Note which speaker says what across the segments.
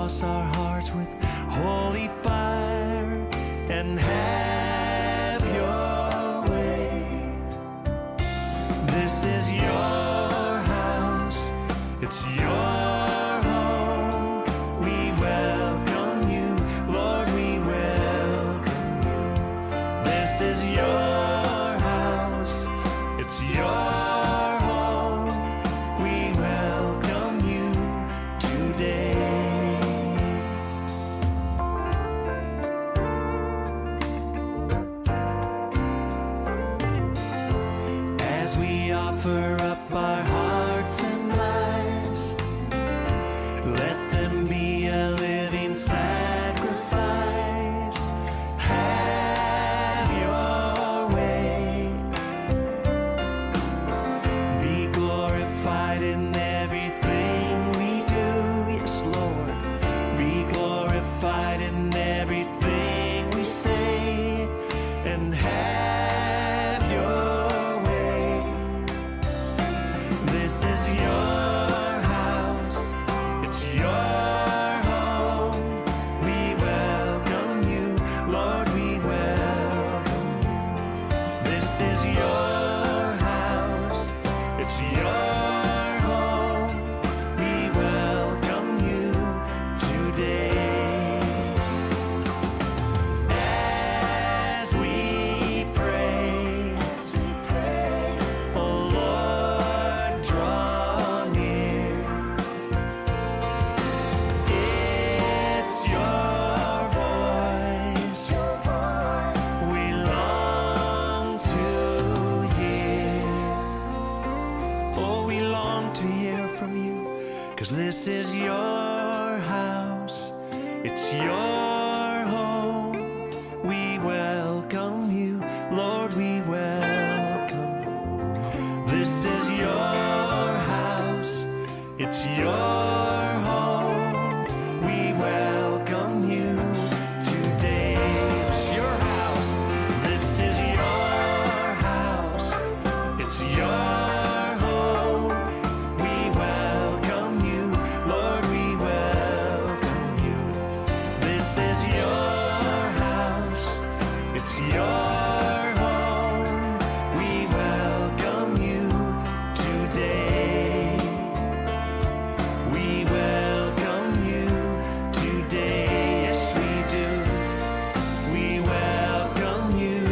Speaker 1: cross our hearts with holy fire and have your way. This is your house, it's your home. We welcome you, Lord, we welcome you. This is your house, it's your home. We welcome you today. As we offer up our hearts and lives, let them be a living sacrifice. Have your way. Be glorified in everything we do. Yes, Lord. Be glorified in everything we say. And have your way. This is your house, it's your home. We welcome you, Lord, we welcome you. This is your house, it's your home. We welcome you today. As we pray, oh Lord, draw near. It's your voice we long to hear. Oh, we long to hear from you, 'cause this is your house, it's your home. We welcome you, Lord, we welcome you. This is your house, it's your home. We welcome you today. It's your house, this is your house, it's your home. We welcome you, Lord, we welcome you. This is your house, it's your home. We welcome you today. We welcome you today. Yes, we do. We welcome you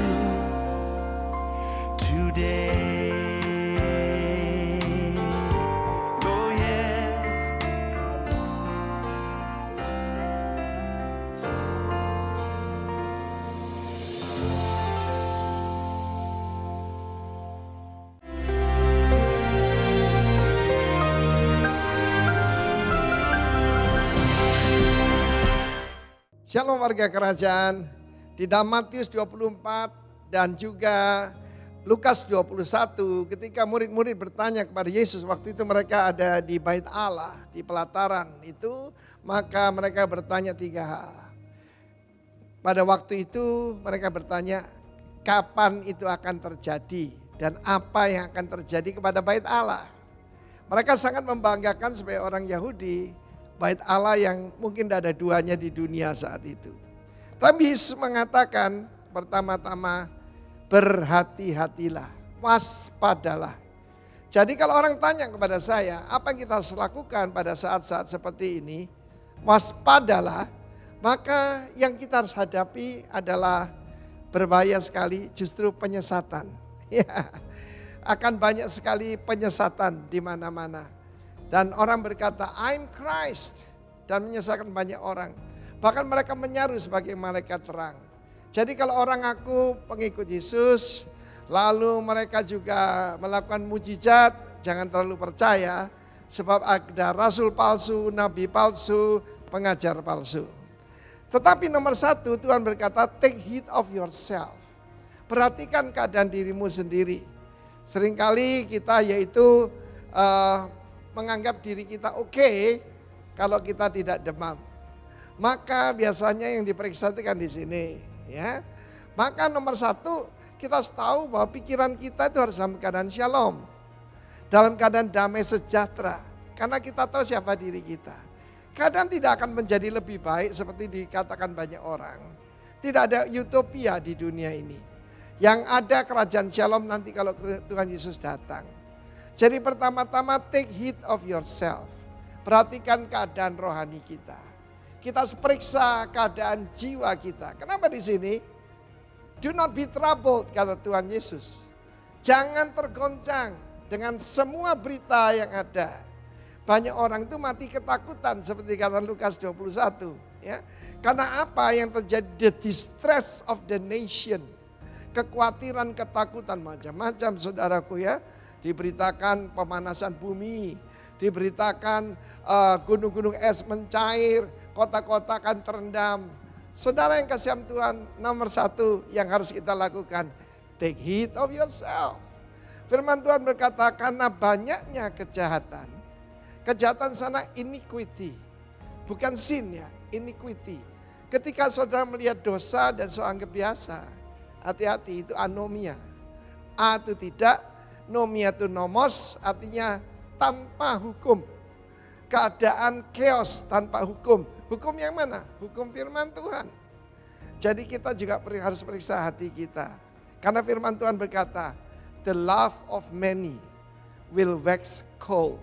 Speaker 1: today. Oh, yes.
Speaker 2: Shalom warga kerajaan. Di dalam Matius 24 dan juga Lukas 21 ketika murid-murid bertanya kepada Yesus, waktu itu mereka ada di Bait Allah, di pelataran itu, maka mereka bertanya 3 hal. Pada waktu itu mereka bertanya kapan itu akan terjadi dan apa yang akan terjadi kepada Bait Allah. Mereka sangat membanggakan sebagai orang Yahudi, Bait Allah yang mungkin tidak ada duanya di dunia saat itu. Tapi Yesus mengatakan pertama-tama berhati-hatilah, waspadalah. Jadi kalau orang tanya kepada saya, apa yang kita harus lakukan pada saat-saat seperti ini? Waspadalah, maka yang kita harus hadapi adalah berbahaya sekali justru penyesatan. Ya, akan banyak sekali penyesatan di mana-mana. Dan orang berkata, I'm Christ. Dan menyesatkan banyak orang. Bahkan mereka menyaru sebagai malaikat terang. Jadi kalau orang ngaku pengikut Yesus, lalu mereka juga melakukan mujizat, jangan terlalu percaya. Sebab ada rasul palsu, nabi palsu, pengajar palsu. Tetapi nomor 1, Tuhan berkata, take heed of yourself. Perhatikan keadaan dirimu sendiri. Seringkali kita yaitu menganggap diri kita oke kalau kita tidak demam. Maka biasanya yang diperiksa itu kan di sini, ya. Maka nomor 1 kita harus tahu bahwa pikiran kita itu harus dalam keadaan shalom, dalam keadaan damai sejahtera. Karena kita tahu siapa diri kita. Keadaan tidak akan menjadi lebih baik seperti dikatakan banyak orang. Tidak ada utopia di dunia ini. Yang ada kerajaan shalom nanti kalau Tuhan Yesus datang. Jadi pertama-tama take heed of yourself. Perhatikan keadaan rohani kita. Kita harus periksa keadaan jiwa kita. Kenapa di sini? Do not be troubled, kata Tuhan Yesus. Jangan tergoncang dengan semua berita yang ada. Banyak orang itu mati ketakutan seperti kata Lukas 21. Ya. Karena apa yang terjadi? The distress of the nation. Kekhawatiran, ketakutan macam-macam saudaraku ya. Diberitakan pemanasan bumi. Diberitakan gunung-gunung es mencair. Kota-kota akan terendam. Saudara yang kasih Tuhan, nomor satu yang harus kita lakukan, take heed of yourself. Firman Tuhan berkata, karena banyaknya kejahatan. Kejahatan sana iniquity, bukan sin ya, iniquity. Ketika saudara melihat dosa dan saudara anggap biasa, hati-hati itu anomia. A itu tidak, nomia itu nomos, artinya tanpa hukum. Keadaan chaos tanpa hukum. Hukum yang mana? Hukum firman Tuhan. Jadi kita juga harus periksa hati kita. Karena firman Tuhan berkata, the love of many will wax cold.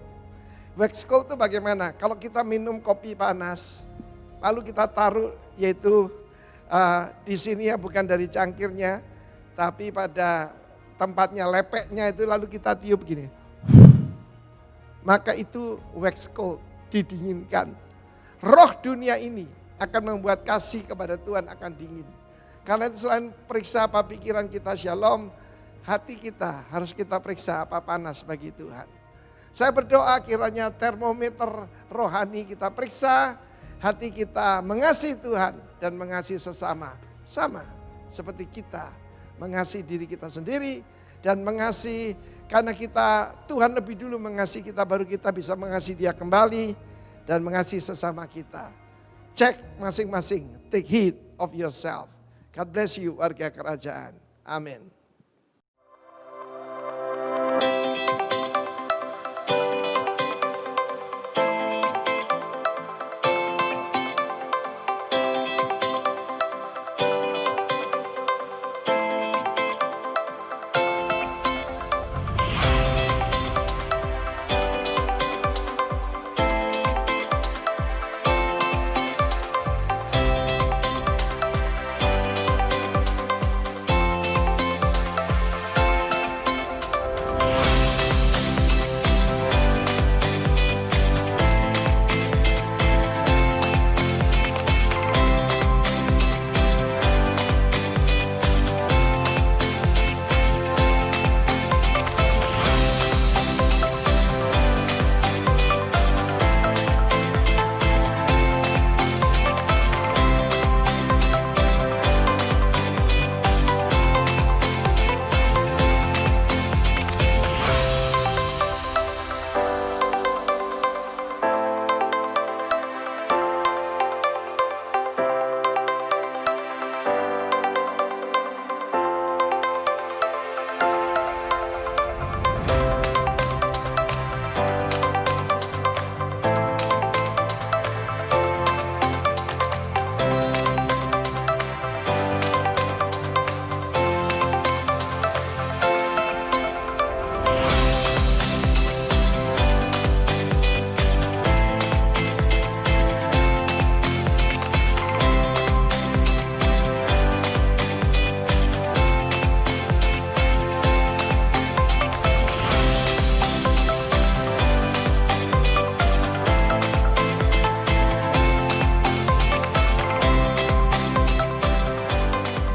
Speaker 2: Wax cold itu bagaimana? Kalau kita minum kopi panas, lalu kita taruh yaitu di sini ya bukan dari cangkirnya, tapi pada tempatnya lepeknya itu lalu kita tiup gini. Maka itu wax cold, didinginkan. Roh dunia ini akan membuat kasih kepada Tuhan akan dingin. Karena itu selain periksa apa pikiran kita shalom, hati kita harus kita periksa apa panas bagi Tuhan. Saya berdoa kiranya termometer rohani kita periksa, hati kita mengasihi Tuhan dan mengasihi sesama. Sama seperti kita mengasihi diri kita sendiri dan mengasihi karena kita Tuhan lebih dulu mengasihi kita baru kita bisa mengasihi Dia kembali. Dan mengasihi sesama kita. Cek masing-masing. Take heed of yourself. God bless you warga kerajaan. Amin.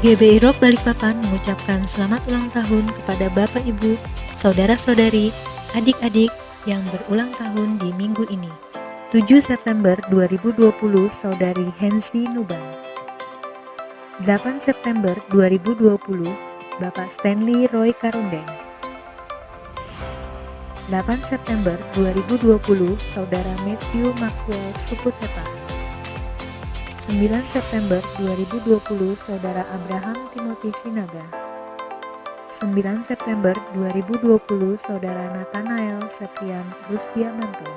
Speaker 3: GBI Rock Balikpapan mengucapkan selamat ulang tahun kepada Bapak Ibu, Saudara-saudari, adik-adik yang berulang tahun di minggu ini. 7 September 2020 Saudari Hensi Nuban. 8 September 2020 Bapak Stanley Roy Karundeng. 8 September 2020 Saudara Matthew Maxwell Sukusepa. 9 September 2020 Saudara Abraham Timothy Sinaga. 9 September 2020 Saudara Nathanael Septian Rusdiamanto.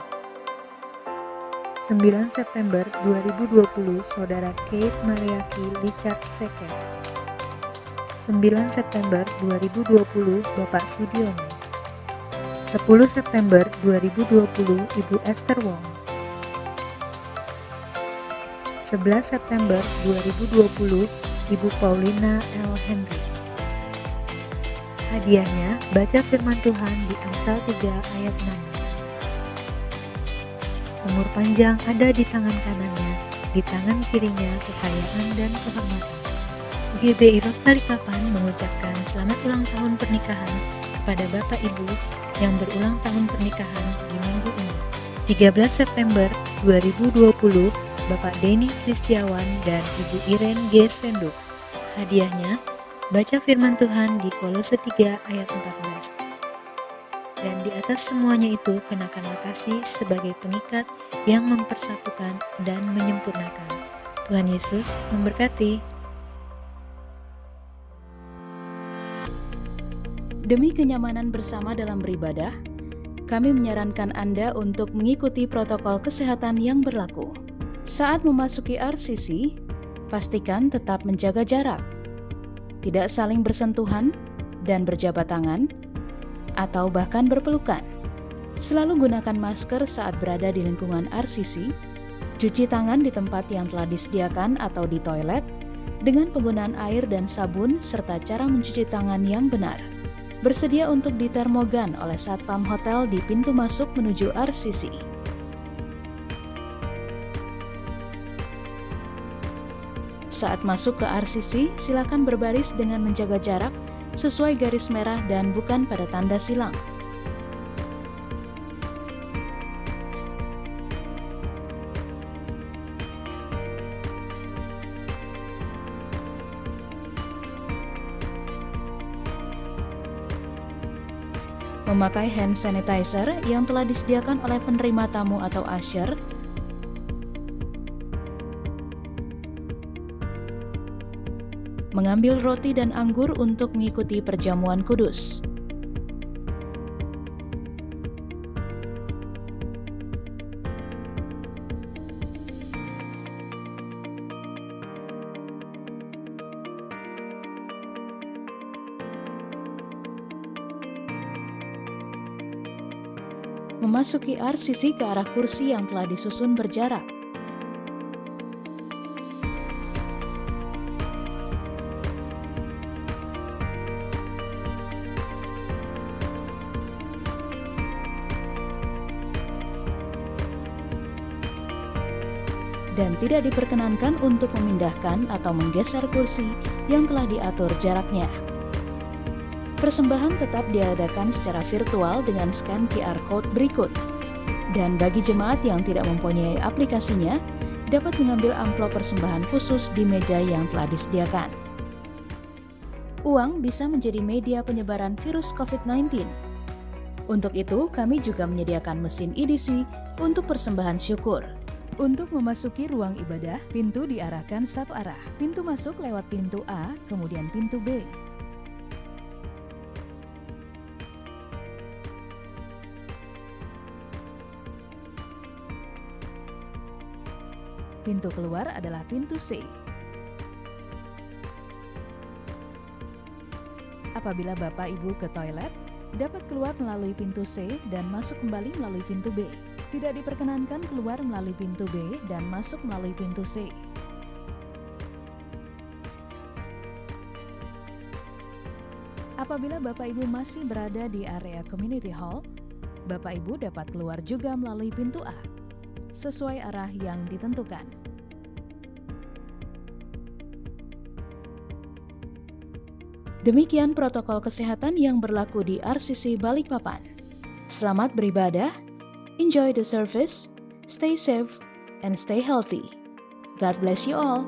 Speaker 3: 9 September 2020 Saudara Kate Mariaki Richard Seke. 9 September 2020 Bapak Sudiono. 10 September 2020 Ibu Esther Wong. 11 September 2020 Ibu Paulina L. Henry. Hadiahnya baca firman Tuhan di Amsal 3 ayat 16. Umur panjang ada di tangan kanannya, di tangan kirinya kekayaan dan kehormatan. GBI Rock Balikpapan mengucapkan selamat ulang tahun pernikahan kepada Bapak Ibu yang berulang tahun pernikahan di minggu ini. 13 September 2020 Bapak Denny Kristiawan dan Ibu Irene G. Senduk. Hadiahnya baca firman Tuhan di Kolose 3 ayat 14. Dan di atas semuanya itu kenakanlah kasih sebagai pengikat yang mempersatukan dan menyempurnakan. Tuhan Yesus memberkati.
Speaker 4: Demi kenyamanan bersama dalam beribadah, kami menyarankan Anda untuk mengikuti protokol kesehatan yang berlaku. Saat memasuki RCC, pastikan tetap menjaga jarak, tidak saling bersentuhan dan berjabat tangan, atau bahkan berpelukan. Selalu gunakan masker saat berada di lingkungan RCC, cuci tangan di tempat yang telah disediakan atau di toilet, dengan penggunaan air dan sabun serta cara mencuci tangan yang benar. Bersedia untuk ditermogan oleh satpam hotel di pintu masuk menuju RCC. Saat masuk ke RCC, silakan berbaris dengan menjaga jarak sesuai garis merah dan bukan pada tanda silang. Memakai hand sanitizer yang telah disediakan oleh penerima tamu atau usher. Mengambil roti dan anggur untuk mengikuti perjamuan kudus. Memasuki RCC ke arah kursi yang telah disusun berjarak. Dan tidak diperkenankan untuk memindahkan atau menggeser kursi yang telah diatur jaraknya. Persembahan tetap diadakan secara virtual dengan scan QR Code berikut. Dan bagi jemaat yang tidak mempunyai aplikasinya, dapat mengambil amplop persembahan khusus di meja yang telah disediakan. Uang bisa menjadi media penyebaran virus COVID-19. Untuk itu, kami juga menyediakan mesin EDC untuk persembahan syukur. Untuk memasuki ruang ibadah, pintu diarahkan satu arah. Pintu masuk lewat pintu A, kemudian pintu B. Pintu keluar adalah pintu C. Apabila Bapak Ibu ke toilet, dapat keluar melalui pintu C dan masuk kembali melalui pintu B. Tidak diperkenankan keluar melalui pintu B dan masuk melalui pintu C. Apabila Bapak Ibu masih berada di area Community Hall, Bapak Ibu dapat keluar juga melalui pintu A, sesuai arah yang ditentukan. Demikian protokol kesehatan yang berlaku di RCC Balikpapan. Selamat beribadah, enjoy the service, stay safe, and stay healthy. God bless you all.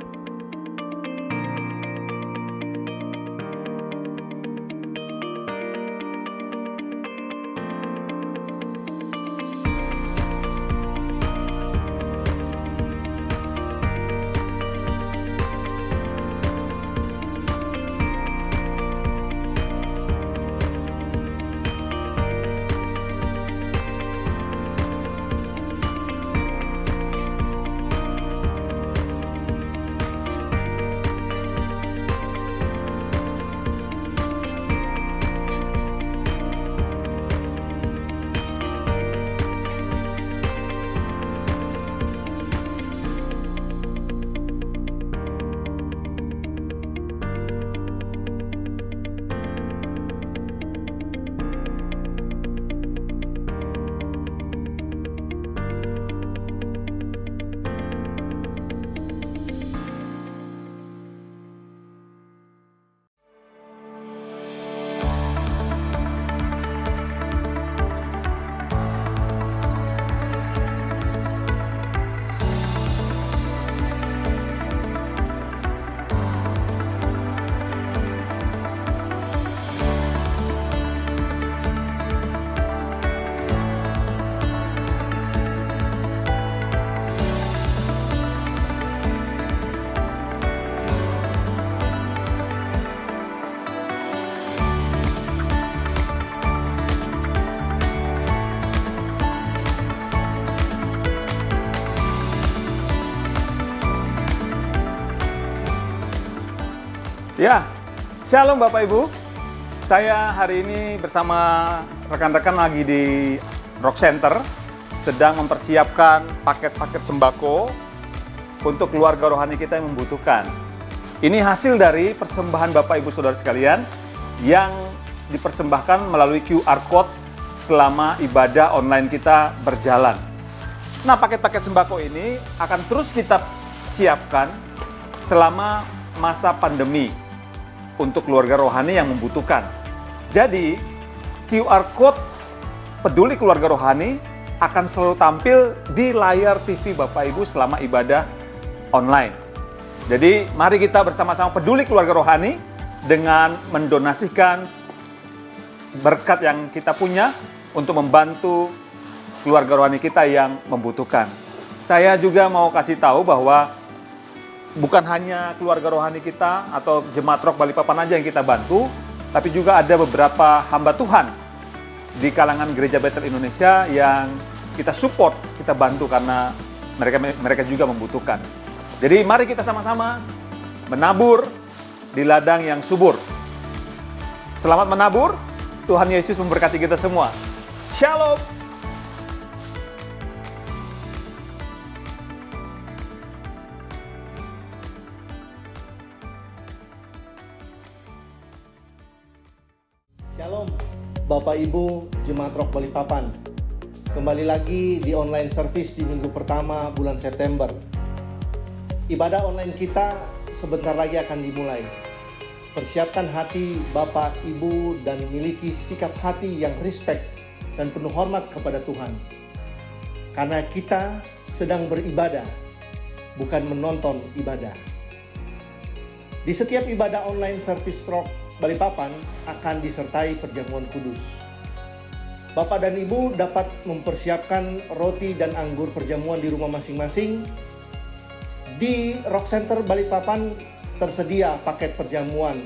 Speaker 5: Ya, Shalom Bapak Ibu. Saya hari ini bersama rekan-rekan lagi di Rock Center sedang mempersiapkan paket-paket sembako untuk keluarga rohani kita yang membutuhkan. Ini hasil dari persembahan Bapak Ibu Saudara sekalian yang dipersembahkan melalui QR Code selama ibadah online kita berjalan. Nah, paket-paket sembako ini akan terus kita siapkan selama masa pandemi untuk keluarga rohani yang membutuhkan. Jadi, QR Code Peduli Keluarga Rohani akan selalu tampil di layar TV Bapak Ibu selama ibadah online. Jadi, mari kita bersama-sama peduli keluarga rohani dengan mendonasikan berkat yang kita punya untuk membantu keluarga rohani kita yang membutuhkan. Saya juga mau kasih tahu bahwa bukan hanya keluarga rohani kita atau Jemaat Rock Balikpapan aja yang kita bantu, tapi juga ada beberapa hamba Tuhan di kalangan Gereja Betel Indonesia yang kita support, kita bantu karena mereka juga membutuhkan. Jadi mari kita sama-sama menabur di ladang yang subur. Selamat menabur, Tuhan Yesus memberkati kita semua. Shalom.
Speaker 6: Shalom, Bapak Ibu Jemaat Rock Balikpapan. Kembali lagi di online service di minggu pertama bulan September. Ibadah online kita sebentar lagi akan dimulai. Persiapkan hati Bapak, Ibu, dan miliki sikap hati yang respect dan penuh hormat kepada Tuhan. Karena kita sedang beribadah, bukan menonton ibadah. Di setiap ibadah online service Rock Balikpapan akan disertai perjamuan kudus. Bapak dan Ibu dapat mempersiapkan roti dan anggur perjamuan di rumah masing-masing. Di Rock Center Balikpapan tersedia paket perjamuan.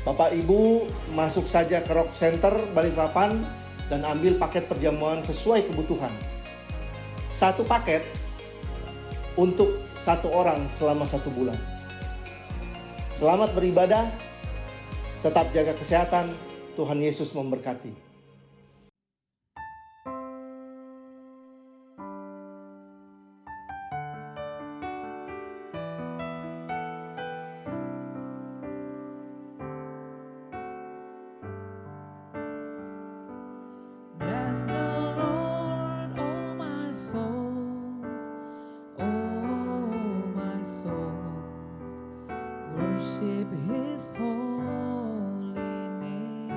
Speaker 6: Bapak Ibu masuk saja ke Rock Center Balikpapan dan ambil paket perjamuan sesuai kebutuhan. Satu paket untuk satu orang selama 1 bulan. Selamat beribadah. Tetap jaga kesehatan, Tuhan Yesus memberkati.
Speaker 1: Bless the Lord, oh my soul, worship His holy name.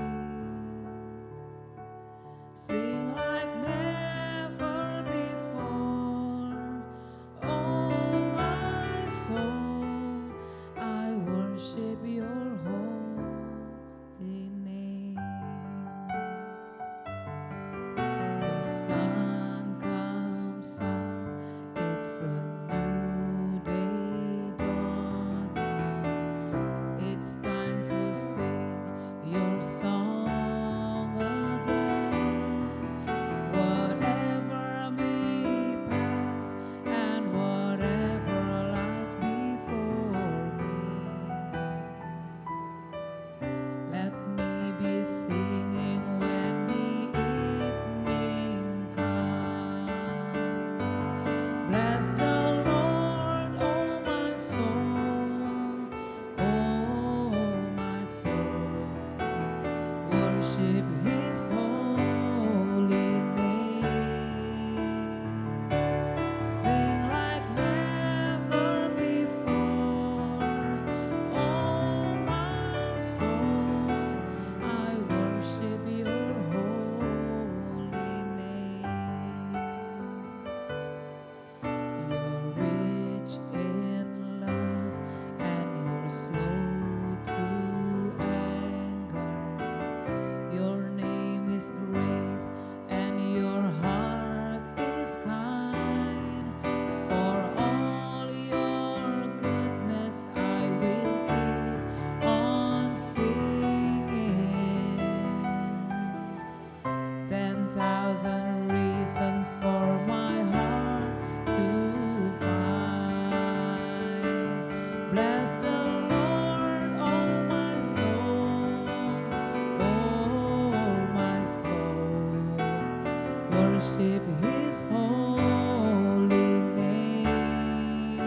Speaker 7: His holy name.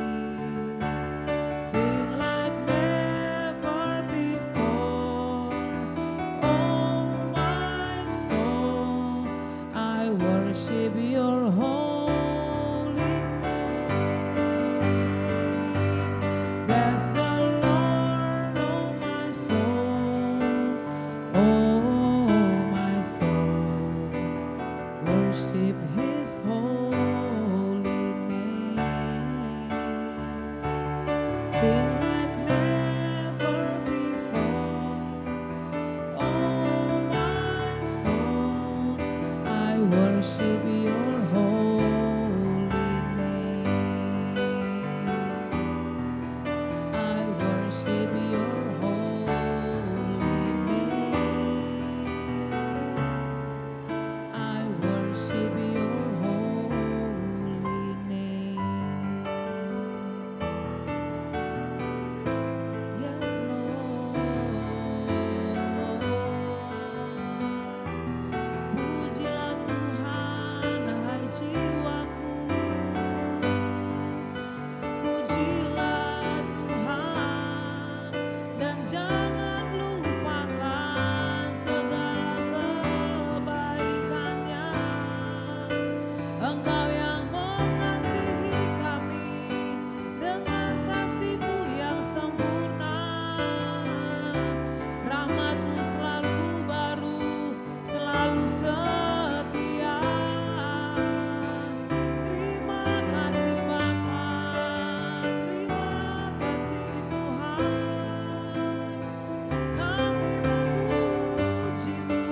Speaker 7: Sing like never before. Oh my soul, I worship your holy name. Bless the Lord, oh my soul. Oh my soul, worship His holy name. Sing like never before. Oh my soul, I worship your holy name. I worship your holy name. I worship your holy name. Yes, Lord. Pujilah Tuhan, hai jiwaku. Pujilah Tuhan dan jangan lupakan segala kebaikannya. Engkau yang mengasihi kami dengan kasih-Mu yang sempurna. Rahmat-Mu selalu baru, selalu setia. Terima kasih Bapa, terima kasih Tuhan. Kami memuji-Mu,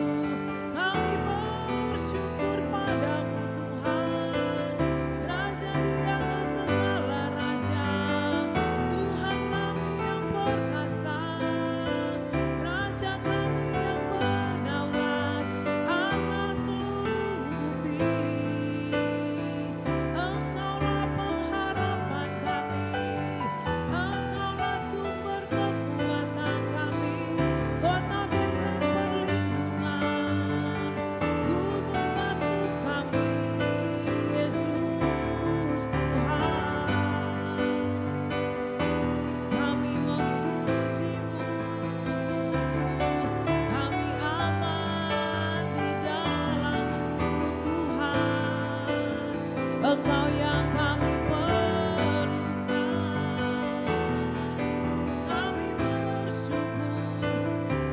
Speaker 7: kami bersyukur padamu Tuhan. Raja di atas segala raja, Tuhan kami yang perkasa. Raja kami yang berdaulat atas seluruh bumi. Engkaulah pengharapan kami, Engkaulah sumber kekuatan kami, kota benteng perlindungan, gunung batu kami, Yesus Tuhan. Kami memuji-Mu, kami aman di dalam-Mu Tuhan. Engkau yang kami perlukan.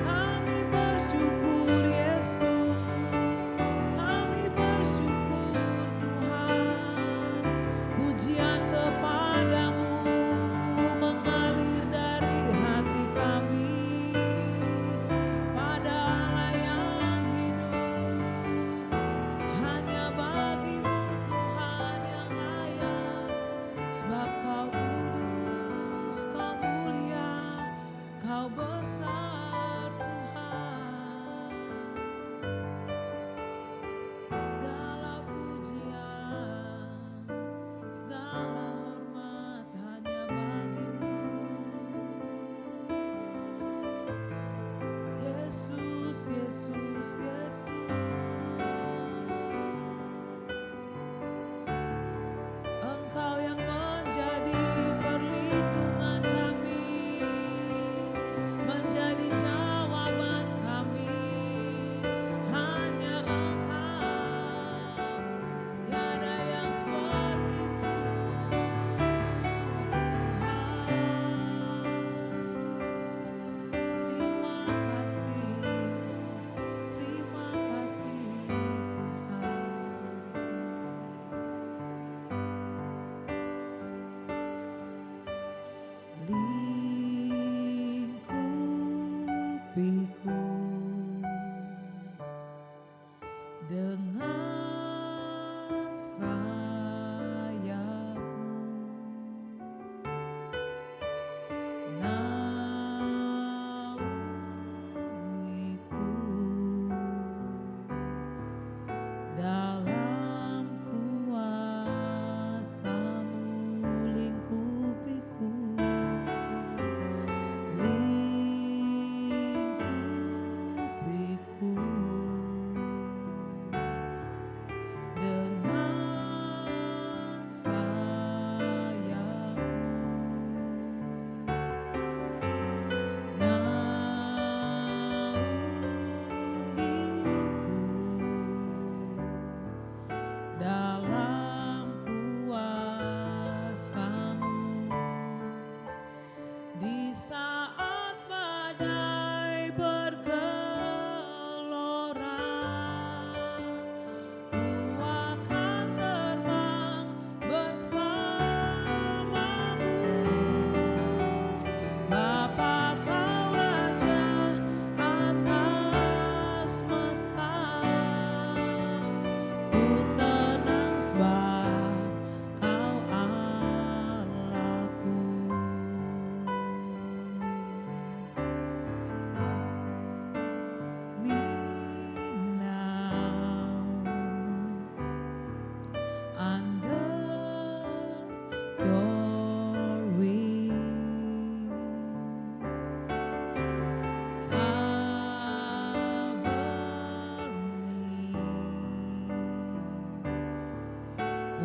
Speaker 7: Kami bersyukur Yesus. Kami bersyukur Tuhan. Pujian kepadamu mengalir dari hati kami pada Allah yang hidup. Hanya bagi-Mu Tuhan yang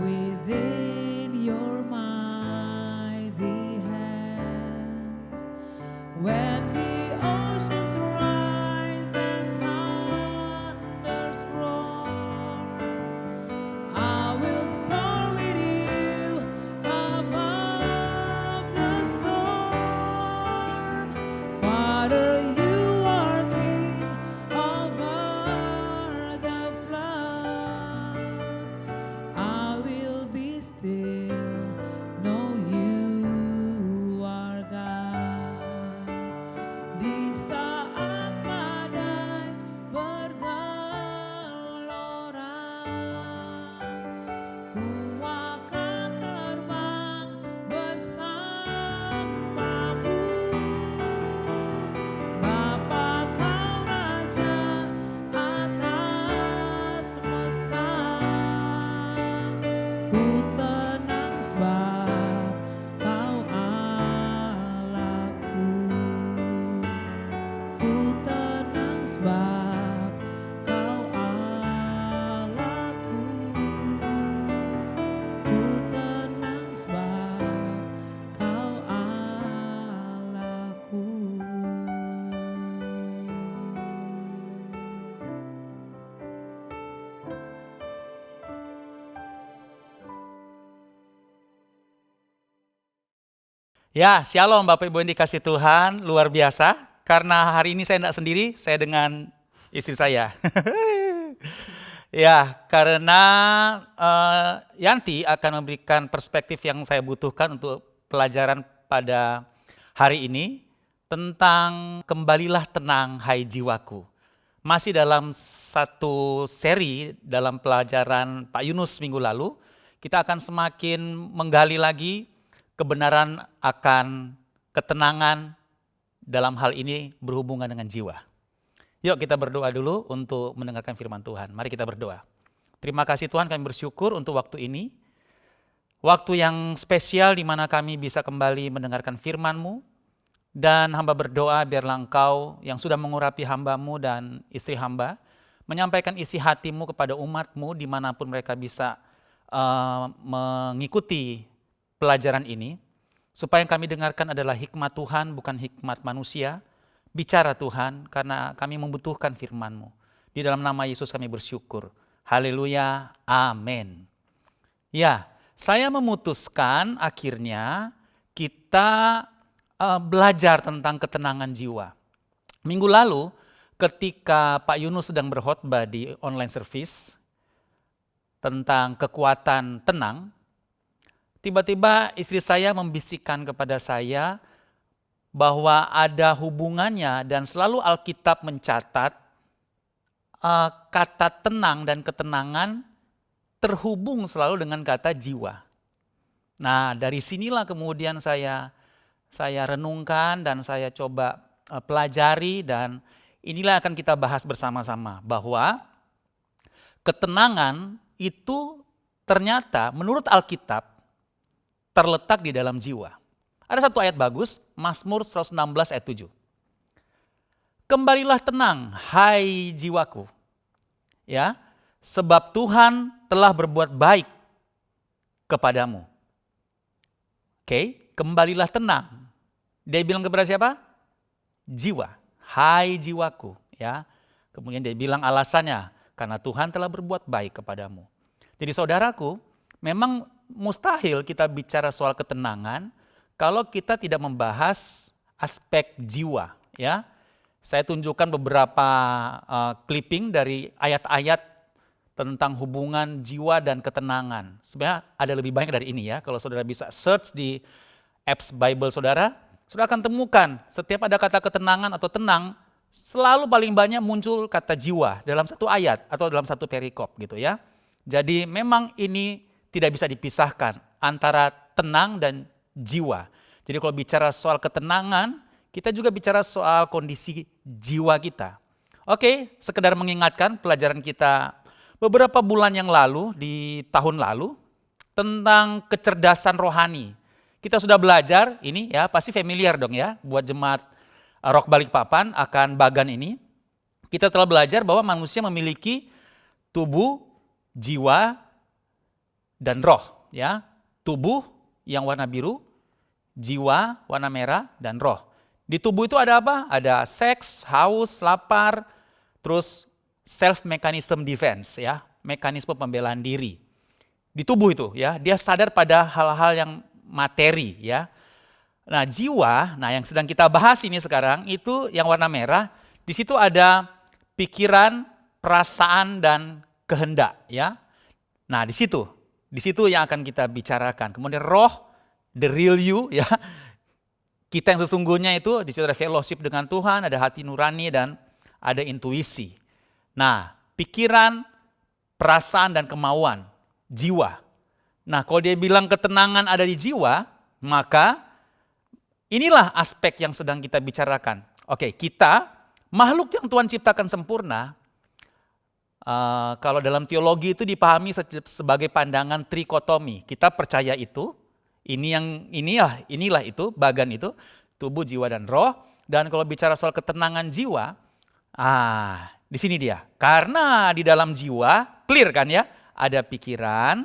Speaker 7: within your mighty hands. When the oceans rise and thunders roar, I will soar with you above the storm. Father, you are King over the flood. I will be still, know you are God. Di saat badai bergelora, ku akan terbang bersamamu. Bapa, kau Raja atas semesta. Ku tenang sebab kau Allahku. Ku tenang sebab kau Allahku. Ku tenang sebab kau Allahku.
Speaker 8: Ya, shalom Bapak Ibu yang dikasih Tuhan, luar biasa. Karena hari ini saya tidak sendiri, saya dengan istri saya. Ya, karena Yanti akan memberikan perspektif yang saya butuhkan untuk pelajaran pada hari ini tentang kembalilah tenang hai jiwaku. Masih dalam satu seri dalam pelajaran Pak Yunus minggu lalu, kita akan semakin menggali lagi kebenaran akan ketenangan dalam hal ini berhubungan dengan jiwa. Yuk kita berdoa dulu untuk mendengarkan firman Tuhan. Mari kita berdoa. Terima kasih Tuhan, kami bersyukur untuk waktu ini. Waktu yang spesial di mana kami bisa kembali mendengarkan firman-Mu. Dan hamba berdoa biarlah Engkau yang sudah mengurapi hamba-Mu dan istri hamba, menyampaikan isi hati-Mu kepada umat-Mu dimanapun mereka bisa mengikuti pelajaran ini, supaya yang kami dengarkan adalah hikmat Tuhan, bukan hikmat manusia. Bicara Tuhan, karena kami membutuhkan firman-Mu. Di dalam nama Yesus kami bersyukur. Haleluya, amin. Ya, saya memutuskan akhirnya kita belajar tentang ketenangan jiwa. Minggu lalu, ketika Pak Yunus sedang berkhotbah di online service tentang kekuatan tenang, tiba-tiba istri saya membisikkan kepada saya bahwa ada hubungannya dan selalu Alkitab mencatat kata tenang dan ketenangan terhubung selalu dengan kata jiwa. Nah, dari sinilah kemudian saya renungkan dan saya coba pelajari, dan inilah akan kita bahas bersama-sama bahwa ketenangan itu ternyata menurut Alkitab terletak di dalam jiwa. Ada satu ayat bagus, Mazmur 116 ayat 7. Kembalilah tenang, hai jiwaku. Ya, sebab Tuhan telah berbuat baik kepadamu. Oke, kembalilah tenang. Dia bilang kepada siapa? Jiwa, hai jiwaku. Ya, kemudian dia bilang alasannya, karena Tuhan telah berbuat baik kepadamu. Jadi saudaraku, memang mustahil kita bicara soal ketenangan kalau kita tidak membahas aspek jiwa. Ya, saya tunjukkan beberapa clipping dari ayat-ayat tentang hubungan jiwa dan ketenangan. Sebenarnya ada lebih banyak dari ini ya. Kalau saudara bisa search di apps Bible saudara akan temukan setiap ada kata ketenangan atau tenang, selalu paling banyak muncul kata jiwa dalam satu ayat atau dalam satu perikop gitu ya. Jadi memang ini tidak bisa dipisahkan antara tenang dan jiwa. Jadi kalau bicara soal ketenangan, kita juga bicara soal kondisi jiwa kita. Oke, sekedar mengingatkan pelajaran kita beberapa bulan yang lalu, di tahun lalu, tentang kecerdasan rohani. Kita sudah belajar, ini ya pasti familiar dong ya, buat jemaat Rock Balikpapan akan bagan ini. Kita telah belajar bahwa manusia memiliki tubuh, jiwa, dan roh, ya. Tubuh yang warna biru, jiwa warna merah, dan roh. Di tubuh itu ada apa? Ada seks, haus, lapar, terus self mechanism defense, ya, mekanisme pembelaan diri. Di tubuh itu, ya, dia sadar pada hal-hal yang materi, ya. Nah, jiwa, nah yang sedang kita bahas ini sekarang itu yang warna merah. Di situ ada pikiran, perasaan, dan kehendak, ya. Nah, di situ yang akan kita bicarakan. Kemudian roh, the real you, ya. Kita yang sesungguhnya itu di situ ada fellowship dengan Tuhan, ada hati nurani, dan ada intuisi. Nah, pikiran, perasaan, dan kemauan, jiwa. Nah, kalau dia bilang ketenangan ada di jiwa, maka inilah aspek yang sedang kita bicarakan. Oke, kita makhluk yang Tuhan ciptakan sempurna, kalau dalam teologi itu dipahami sebagai pandangan trikotomi. Kita percaya itu. Inilah itu, bagan itu, tubuh, jiwa, dan roh. Dan kalau bicara soal ketenangan jiwa, di sini dia. Karena di dalam jiwa, clear kan ya, ada pikiran,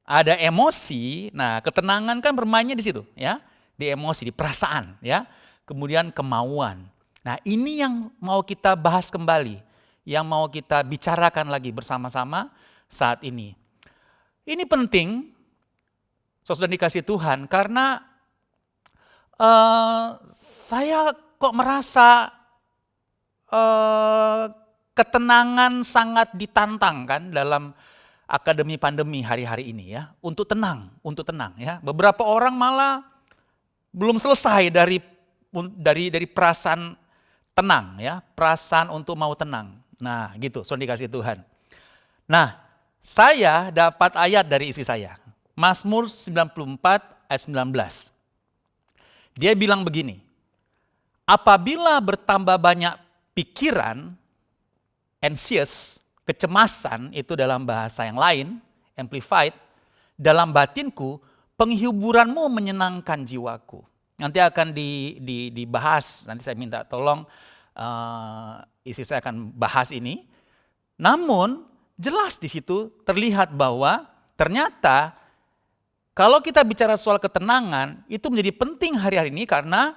Speaker 8: ada emosi. Nah, ketenangan kan bermainnya di situ, ya, di emosi, di perasaan, ya. Kemudian kemauan. Nah, ini yang mau kita bahas kembali, yang mau kita bicarakan lagi bersama-sama saat ini. Ini penting. Saudara dikasih Tuhan, karena saya kok merasa ketenangan sangat ditantang kan dalam akademi pandemi hari-hari ini, ya, untuk tenang ya. Beberapa orang malah belum selesai dari perasaan tenang, ya, perasaan untuk mau tenang. Nah, gitu, saudara dikasih Tuhan. Nah, saya dapat ayat dari istri saya. Mazmur 94 ayat 19. Dia bilang begini, apabila bertambah banyak pikiran, anxious, kecemasan itu dalam bahasa yang lain, amplified, dalam batinku, penghiburanmu menyenangkan jiwaku. Nanti akan dibahas, nanti saya minta tolong istri saya akan bahas ini. Namun jelas di situ terlihat bahwa ternyata kalau kita bicara soal ketenangan, itu menjadi penting hari-hari ini karena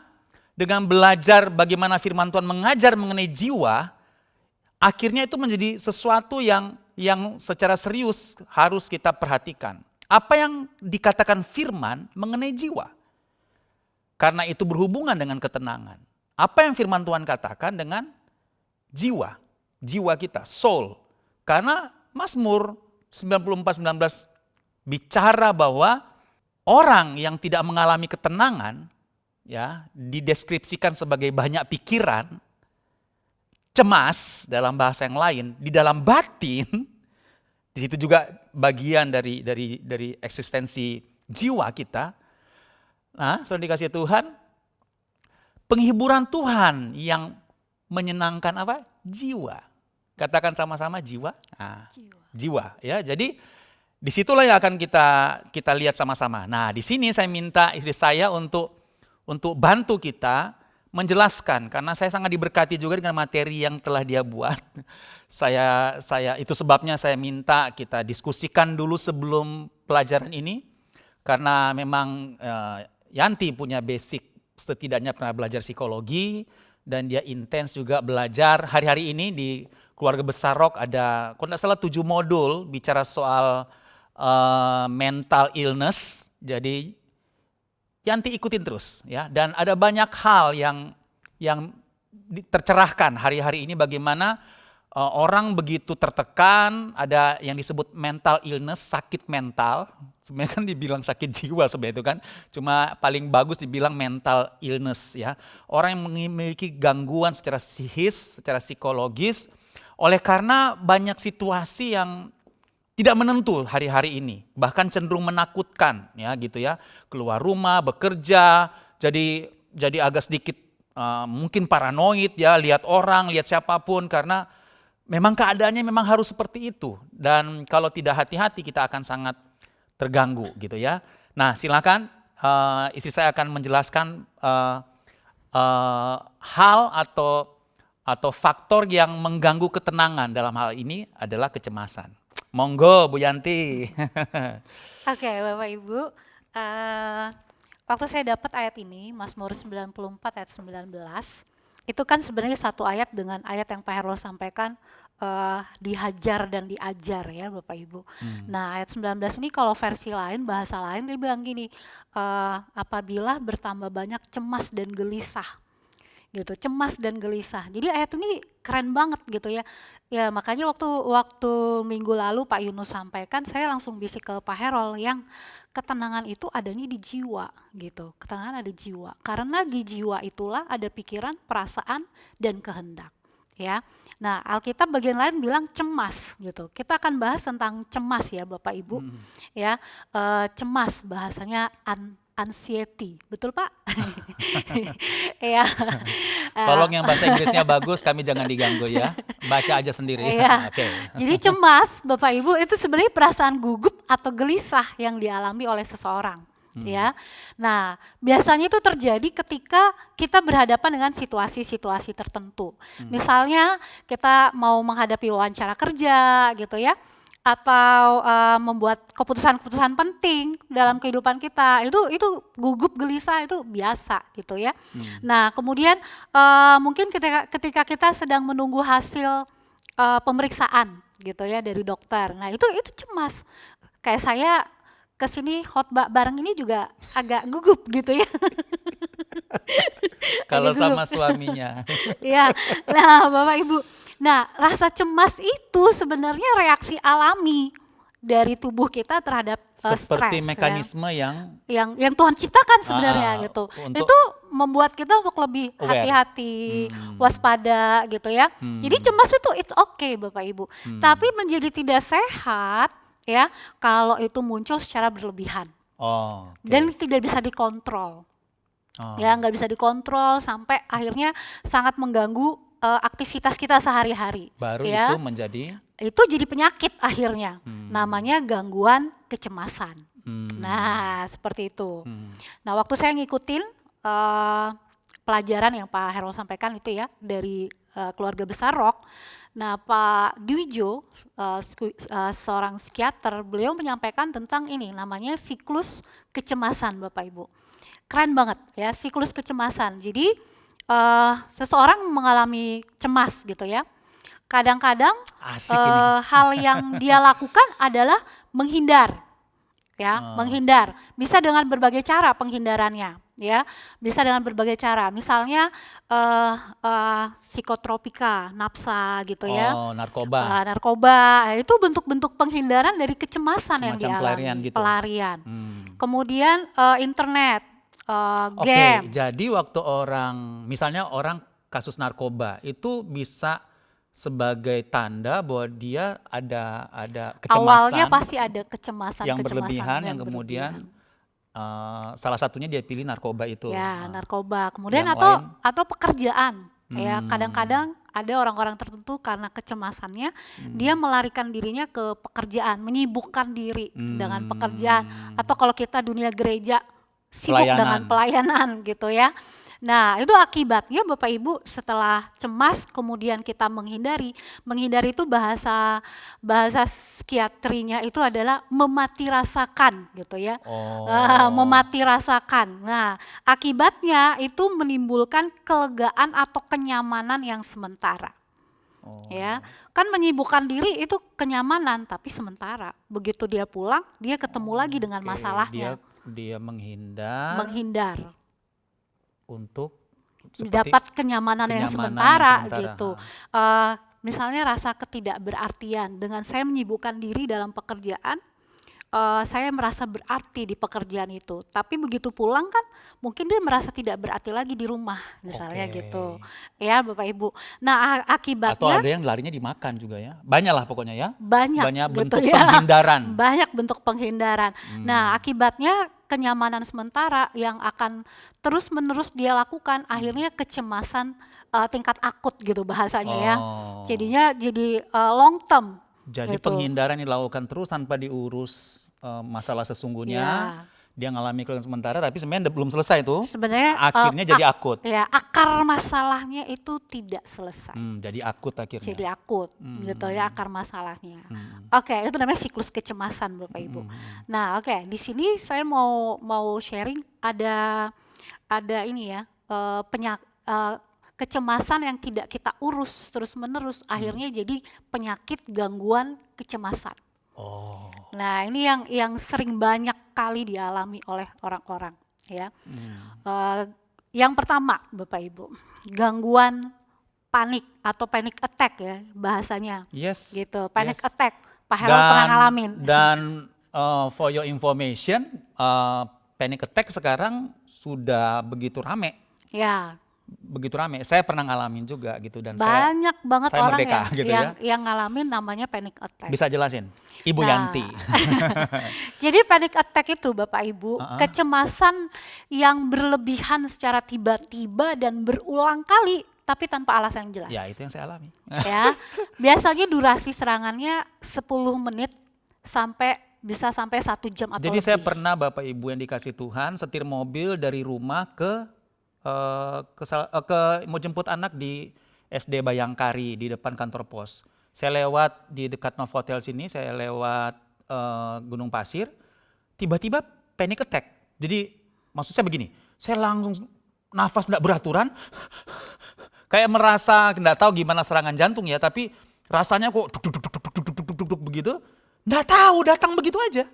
Speaker 8: dengan belajar bagaimana firman Tuhan mengajar mengenai jiwa, akhirnya itu menjadi sesuatu yang secara serius harus kita perhatikan. Apa yang dikatakan firman mengenai jiwa? Karena itu berhubungan dengan ketenangan. Apa yang firman Tuhan katakan dengan jiwa kita, soul. Karena Mazmur 94:19 bicara bahwa orang yang tidak mengalami ketenangan, ya, dideskripsikan sebagai banyak pikiran, cemas dalam bahasa yang lain, di dalam batin, di situ juga bagian dari eksistensi jiwa kita. Nah, saudara dikasih Tuhan, penghiburan Tuhan yang menyenangkan apa? Jiwa. Katakan sama-sama jiwa. Nah, jiwa, ya. Jadi disitulah yang akan kita lihat sama-sama. Nah, di sini saya minta istri saya untuk bantu kita menjelaskan, karena saya sangat diberkati juga dengan materi yang telah dia buat. Saya itu sebabnya saya minta kita diskusikan dulu sebelum pelajaran ini, karena memang Yanti punya basic, setidaknya pernah belajar psikologi, dan dia intens juga belajar. Hari-hari ini di Keluarga Besar Rock ada, kalau tidak salah 7 modul bicara soal mental illness. Jadi Yanti ikutin terus, ya, dan ada banyak hal yang tercerahkan hari-hari ini bagaimana orang begitu tertekan, ada yang disebut mental illness, sakit mental. Sebenarnya kan dibilang sakit jiwa sebenarnya itu kan, cuma paling bagus dibilang mental illness, ya. Orang yang memiliki gangguan secara psikis, secara psikologis, oleh karena banyak situasi yang tidak menentu hari-hari ini, bahkan cenderung menakutkan, ya, gitu ya. Keluar rumah, bekerja, jadi agak sedikit mungkin paranoid, ya, lihat orang, lihat siapapun, karena memang keadaannya memang harus seperti itu. Dan kalau tidak hati-hati kita akan sangat terganggu, gitu ya. Nah, silakan istri saya akan menjelaskan hal atau faktor yang mengganggu ketenangan dalam hal ini adalah kecemasan. Monggo Bu Yanti.
Speaker 9: Oke, Bapak Ibu, waktu saya dapat ayat ini, Mazmur 94 ayat 19, itu kan sebenarnya satu ayat dengan ayat yang Pak Herul sampaikan, dihajar dan diajar ya Bapak Ibu. Nah ayat 19 ini kalau versi lain, bahasa lain dia bilang gini, apabila bertambah banyak cemas dan gelisah. Gitu, cemas dan gelisah. Jadi ayat ini keren banget gitu ya. Ya makanya waktu minggu lalu Pak Yunus sampaikan, saya langsung bisik ke Pak Herol yang ketenangan itu adanya di jiwa gitu. Ketenangan ada di jiwa. Karena di jiwa itulah ada pikiran, perasaan dan kehendak. Ya. Nah, Alkitab bagian lain bilang cemas gitu. Kita akan bahas tentang cemas ya Bapak Ibu. Ya, cemas bahasanya anxiety, betul Pak? Ya.
Speaker 8: Tolong yang bahasa Inggrisnya bagus, kami jangan diganggu ya. Baca aja sendiri.
Speaker 9: Iya.
Speaker 8: Oke.
Speaker 9: Jadi cemas, Bapak Ibu, itu sebenarnya perasaan gugup atau gelisah yang dialami oleh seseorang. Ya, nah biasanya itu terjadi ketika kita berhadapan dengan situasi-situasi tertentu. Misalnya kita mau menghadapi wawancara kerja, gitu ya, atau membuat keputusan-keputusan penting dalam kehidupan kita, itu gugup gelisah itu biasa gitu ya. Nah kemudian mungkin ketika kita sedang menunggu hasil pemeriksaan gitu ya dari dokter, nah itu cemas. Kayak saya kesini khotbah bareng ini juga agak gugup gitu ya.
Speaker 8: Kalau sama suaminya.
Speaker 9: Ya, nah Bapak Ibu, nah rasa cemas itu sebenarnya reaksi alami dari tubuh kita terhadap
Speaker 8: Seperti
Speaker 9: stres,
Speaker 8: mekanisme
Speaker 9: ya. yang Tuhan ciptakan sebenarnya gitu. Itu membuat kita untuk lebih hati-hati, waspada gitu ya. Jadi cemas itu it's okay Bapak Ibu. Tapi menjadi tidak sehat ya kalau itu muncul secara berlebihan. Dan tidak bisa dikontrol. Ya nggak bisa dikontrol sampai akhirnya sangat mengganggu aktivitas kita sehari-hari.
Speaker 8: Baru
Speaker 9: ya. Itu jadi penyakit akhirnya. Namanya gangguan kecemasan. Nah seperti itu. Nah waktu saya ngikutin pelajaran yang Pak Herol sampaikan itu ya dari keluarga besar Rock. Nah Pak Dwijo, seorang psikiater, beliau menyampaikan tentang ini namanya siklus kecemasan Bapak Ibu. Keren banget ya siklus kecemasan. Jadi seseorang mengalami cemas gitu ya. Kadang-kadang hal yang dia lakukan adalah menghindar. Ya, menghindar. Bisa dengan berbagai cara penghindarannya. Ya, bisa dengan berbagai cara. Misalnya psikotropika, napsa gitu ya.
Speaker 8: Narkoba.
Speaker 9: Narkoba, itu bentuk-bentuk penghindaran dari kecemasan yang dialami. Pelarian. Kemudian internet, game.
Speaker 8: Jadi waktu misalnya orang kasus narkoba itu bisa sebagai tanda bahwa dia ada kecemasan.
Speaker 9: Awalnya pasti ada kecemasan
Speaker 8: yang berlebihan yang kemudian salah satunya dia pilih narkoba itu.
Speaker 9: Ya, narkoba. Kemudian
Speaker 8: yang
Speaker 9: atau pekerjaan. Ya, kadang-kadang ada orang-orang tertentu karena kecemasannya dia melarikan dirinya ke pekerjaan, menyibukkan diri dengan pekerjaan, atau kalau kita dunia gereja sibuk dengan pelayanan gitu ya. Nah itu akibatnya Bapak Ibu setelah cemas kemudian kita menghindari itu bahasa psikiatrinya itu adalah memati rasakan gitu ya. Memati rasakan. Nah akibatnya itu menimbulkan kelegaan atau kenyamanan yang sementara. Ya, kan menyibukkan diri itu kenyamanan tapi sementara. Begitu dia pulang dia ketemu lagi dengan masalahnya.
Speaker 8: Dia menghindar untuk
Speaker 9: dapat kenyamanan yang sementara gitu. Misalnya rasa ketidakberartian dengan saya menyibukkan diri dalam pekerjaan, saya merasa berarti di pekerjaan itu. Tapi begitu pulang kan mungkin dia merasa tidak berarti lagi di rumah misalnya gitu. Ya Bapak Ibu. Nah akibatnya.
Speaker 8: Atau ada yang larinya dimakan juga ya. Banyak lah pokoknya ya.
Speaker 9: Banyak
Speaker 8: bentuk
Speaker 9: gitu
Speaker 8: penghindaran.
Speaker 9: Banyak bentuk penghindaran. Nah akibatnya kenyamanan sementara yang akan terus-menerus dia lakukan akhirnya kecemasan tingkat akut gitu bahasanya ya. Jadinya jadi long term.
Speaker 8: Jadi
Speaker 9: gitu.
Speaker 8: penghindaran dilakukan terus tanpa diurus masalah sesungguhnya. Dia ngalami keluhan sementara, tapi sebenarnya belum selesai tuh.
Speaker 9: Sebenarnya
Speaker 8: Akhirnya jadi akut.
Speaker 9: ya, akar masalahnya itu tidak selesai.
Speaker 8: Jadi akut akhirnya.
Speaker 9: Jadi akut gitu ya akar masalahnya. Oke, itu namanya siklus kecemasan Bapak Ibu. Nah, oke, di sini saya mau sharing ada ini ya, kecemasan yang tidak kita urus terus-menerus akhirnya jadi penyakit gangguan kecemasan.
Speaker 8: Oh.
Speaker 9: Nah, ini yang sering banyak kali dialami oleh orang-orang ya. Yang pertama Bapak Ibu, gangguan panik atau panic attack ya bahasanya.
Speaker 8: Yes.
Speaker 9: Gitu, panic
Speaker 8: yes.
Speaker 9: attack. Pak Harold pernah ngalamin.
Speaker 8: Dan for your information, panic attack sekarang sudah begitu rame.
Speaker 9: Ya,
Speaker 8: Begitu rame. Saya pernah ngalamin juga gitu dan
Speaker 9: banyak banget
Speaker 8: saya
Speaker 9: orang
Speaker 8: merdeka,
Speaker 9: yang,
Speaker 8: gitu
Speaker 9: yang ngalamin namanya panic attack.
Speaker 8: bisa jelasin, Ibu
Speaker 9: Nah,
Speaker 8: Yanti.
Speaker 9: Jadi panic attack itu Bapak Ibu, kecemasan yang berlebihan secara tiba-tiba dan berulang kali tapi tanpa alasan yang jelas.
Speaker 8: Ya itu yang saya alami.
Speaker 9: Ya, biasanya durasi serangannya 10 menit bisa sampai 1 jam atau
Speaker 8: Jadi
Speaker 9: lebih.
Speaker 8: saya pernah Bapak Ibu yang dikasih Tuhan setir mobil dari rumah ke mau jemput anak di SD Bayangkari di depan kantor pos. Saya lewat di dekat Novotel sini, saya lewat Gunung Pasir, tiba-tiba panic attack. Jadi maksud saya begini, saya langsung nafas tidak beraturan, kayak merasa tidak tahu gimana serangan jantung ya, tapi rasanya kok duk begitu. Nggak tahu, datang begitu aja.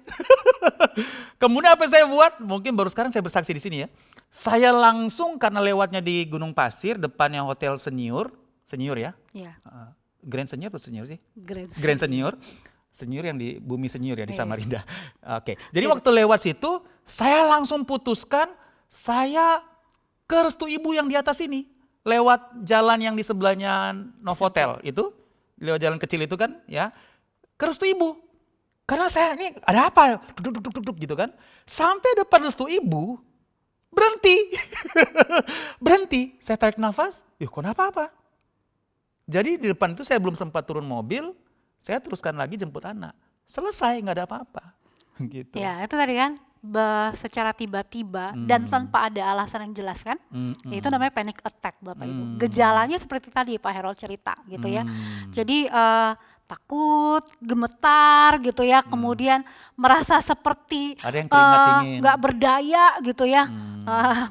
Speaker 8: Kemudian apa yang saya buat? Mungkin baru sekarang saya bersaksi di sini ya. Saya langsung karena lewatnya di Gunung Pasir, depannya Hotel Senior ya.
Speaker 9: Iya,
Speaker 8: Grand Senior atau Senior sih?
Speaker 9: Grand
Speaker 8: Senior. Senior yang di Bumi Senior ya di Samarinda. Oke. Jadi waktu lewat situ, saya langsung putuskan saya ke Restu Ibu yang di atas ini. Lewat jalan yang di sebelahnya Novotel itu, lewat jalan kecil itu kan ya. Ke Restu Ibu. Karena saya ini ada apa? Duduk gitu kan. Sampai depan Restu Ibu, berhenti. Berhenti. Saya tarik nafas, kok apa-apa. Jadi di depan itu saya belum sempat turun mobil, saya teruskan lagi jemput anak. Selesai, nggak ada apa-apa. Gitu.
Speaker 9: Ya, itu tadi kan secara tiba-tiba dan tanpa ada alasan yang jelas kan. Itu namanya panic attack Bapak Ibu. Gejalanya seperti tadi Pak Harold cerita gitu ya. Jadi takut, gemetar gitu ya, kemudian merasa seperti
Speaker 8: Ada yang keringat dingin.
Speaker 9: nggak berdaya gitu ya,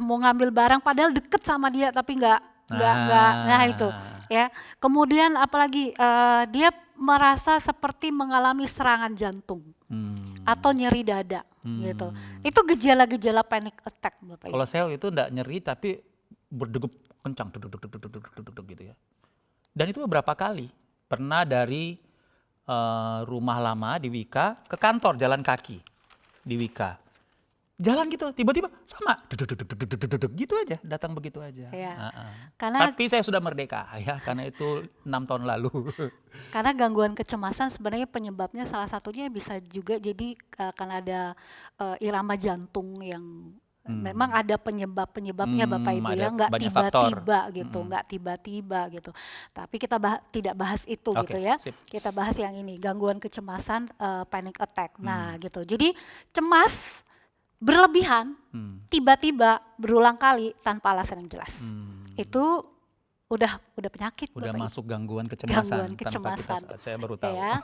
Speaker 9: mau ngambil barang padahal deket sama dia tapi nggak, nah itu ya. Kemudian apalagi dia merasa seperti mengalami serangan jantung atau nyeri dada gitu. Itu gejala-gejala panic attack Bapak Ibu.
Speaker 8: Kalau saya itu enggak nyeri tapi berdegup kencang duduk gitu ya. Dan itu beberapa kali. Pernah dari rumah lama di Wika ke kantor jalan kaki di Wika. Jalan gitu tiba-tiba sama gitu aja, datang begitu aja.
Speaker 9: Ya. Karena
Speaker 8: Tapi saya sudah merdeka ya karena itu 6 tahun lalu.
Speaker 9: Karena gangguan kecemasan sebenarnya penyebabnya salah satunya bisa juga jadi karena ada irama jantung yang memang ada penyebabnya Bapak Ibu ya, nggak
Speaker 8: banyak
Speaker 9: tiba-tiba gitu, nggak tiba-tiba gitu. Tapi kita tidak bahas itu gitu ya.
Speaker 8: Sip.
Speaker 9: Kita bahas yang ini, gangguan kecemasan panic attack. Nah gitu. Jadi cemas berlebihan, tiba-tiba berulang kali tanpa alasan yang jelas. Itu udah penyakit
Speaker 8: Udah
Speaker 9: Bapak Ibu.
Speaker 8: masuk gangguan kecemasan.
Speaker 9: Gangguan kecemasan.
Speaker 8: Saya baru tahu.
Speaker 9: Ya.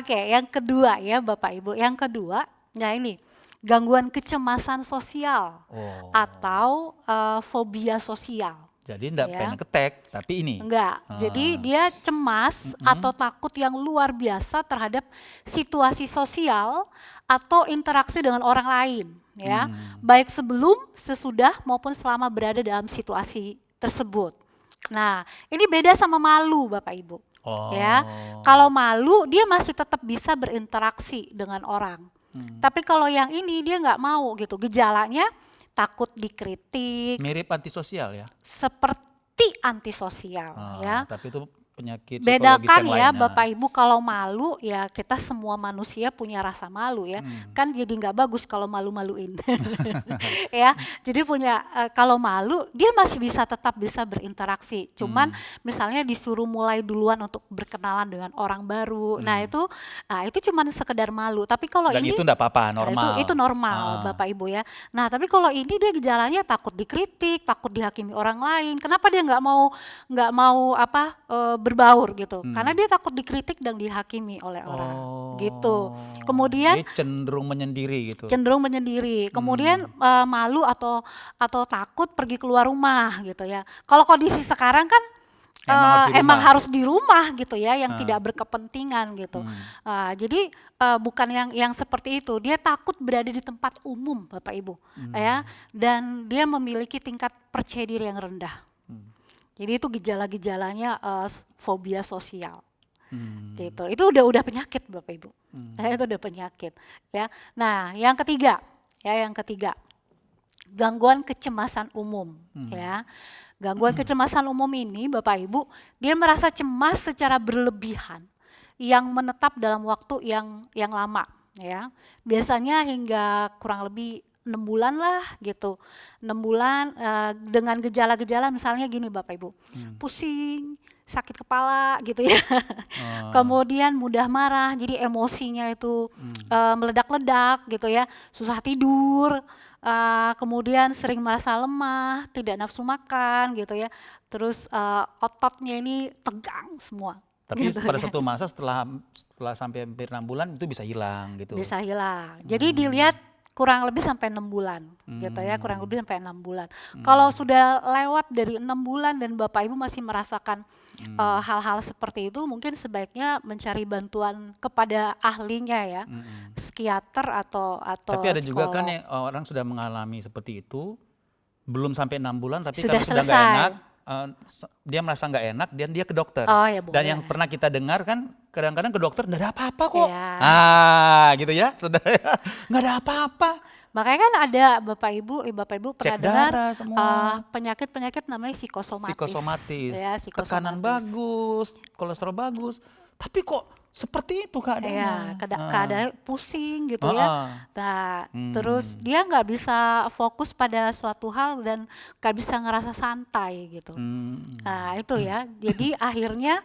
Speaker 9: Oke, yang kedua ya Bapak Ibu. Yang kedua, nah ini gangguan kecemasan sosial atau fobia sosial.
Speaker 8: Jadi enggak
Speaker 9: Ya.
Speaker 8: panic attack, tapi ini.
Speaker 9: Enggak, jadi dia cemas atau takut yang luar biasa terhadap situasi sosial atau interaksi dengan orang lain, ya, baik sebelum, sesudah maupun selama berada dalam situasi tersebut. Nah, ini beda sama malu, Bapak Ibu. Ya, kalau malu dia masih tetap bisa berinteraksi dengan orang, tapi kalau yang ini dia nggak mau gitu, gejalanya takut dikritik,
Speaker 8: Mirip antisosial ya.
Speaker 9: seperti antisosial, ya.
Speaker 8: Tapi itu penyakit psikologis
Speaker 9: Bedakan
Speaker 8: yang
Speaker 9: ya
Speaker 8: lain. Nah.
Speaker 9: Bapak Ibu, kalau malu ya kita semua manusia punya rasa malu ya. Kan jadi nggak bagus kalau malu-maluin. Ya, jadi kalau malu dia masih tetap bisa berinteraksi. Cuman misalnya disuruh mulai duluan untuk berkenalan dengan orang baru. Nah, itu cuman sekedar malu. Tapi kalau
Speaker 8: Dan
Speaker 9: ini
Speaker 8: itu enggak apa-apa,
Speaker 9: nah,
Speaker 8: normal.
Speaker 9: itu normal Bapak Ibu ya. Nah, tapi kalau ini dia gejalanya takut dikritik, takut dihakimi orang lain. Kenapa dia nggak mau berbaur gitu? Karena dia takut dikritik dan dihakimi oleh orang gitu. Kemudian
Speaker 8: Dia cenderung menyendiri gitu.
Speaker 9: Kemudian malu atau takut pergi keluar rumah gitu ya. Kalau kondisi sekarang kan emang harus di rumah gitu ya, yang tidak berkepentingan gitu. Jadi bukan yang seperti itu. Dia takut berada di tempat umum, Bapak Ibu, ya, dan dia memiliki tingkat percaya diri yang rendah. Jadi itu gejala-gejalanya fobia sosial. Gitu. Itu udah penyakit Bapak Ibu. Itu udah penyakit ya. Nah, yang ketiga, gangguan kecemasan umum ya. Gangguan kecemasan umum ini Bapak Ibu, dia merasa cemas secara berlebihan yang menetap dalam waktu yang lama ya. Biasanya hingga kurang lebih 6 bulan lah gitu. 6 bulan dengan gejala-gejala misalnya gini Bapak Ibu. Pusing, sakit kepala gitu ya. Kemudian mudah marah, jadi emosinya itu meledak-ledak gitu ya. Susah tidur, kemudian sering merasa lemah, tidak nafsu makan gitu ya. Terus ototnya ini tegang semua.
Speaker 8: Tapi
Speaker 9: gitu
Speaker 8: pada
Speaker 9: ya.
Speaker 8: satu masa setelah sampai hampir 6 bulan itu bisa hilang gitu.
Speaker 9: Bisa hilang. Jadi dilihat kurang lebih sampai 6 bulan gitu ya, kurang lebih sampai 6 bulan. Kalau sudah lewat dari 6 bulan dan Bapak Ibu masih merasakan hal-hal seperti itu, mungkin sebaiknya mencari bantuan kepada ahlinya ya, psikiater atau
Speaker 8: Tapi ada juga kan
Speaker 9: psikolog.
Speaker 8: yang orang sudah mengalami seperti itu, belum sampai 6 bulan tapi
Speaker 9: Sudah
Speaker 8: karena sudah nggak
Speaker 9: selesai.
Speaker 8: enak, dia merasa nggak enak dan dia ke dokter.
Speaker 9: Oh ya
Speaker 8: Dan
Speaker 9: boleh.
Speaker 8: yang pernah kita dengar kan kadang-kadang ke dokter nggak ada apa-apa kok.
Speaker 9: Iya.
Speaker 8: Gitu ya, saudara ya. Nggak ada apa-apa.
Speaker 9: Makanya kan ada Bapak Ibu pernah
Speaker 8: Cek
Speaker 9: dengar
Speaker 8: darah semua.
Speaker 9: penyakit-penyakit namanya psikosomatis.
Speaker 8: Psikosomatis.
Speaker 9: Ya,
Speaker 8: Tekanan bagus, kolesterol bagus. Tapi kok seperti itu keadaannya.
Speaker 9: Ya, keadaan pusing gitu ya. Nah, terus dia nggak bisa fokus pada suatu hal dan nggak bisa ngerasa santai gitu. Nah, itu ya. Jadi akhirnya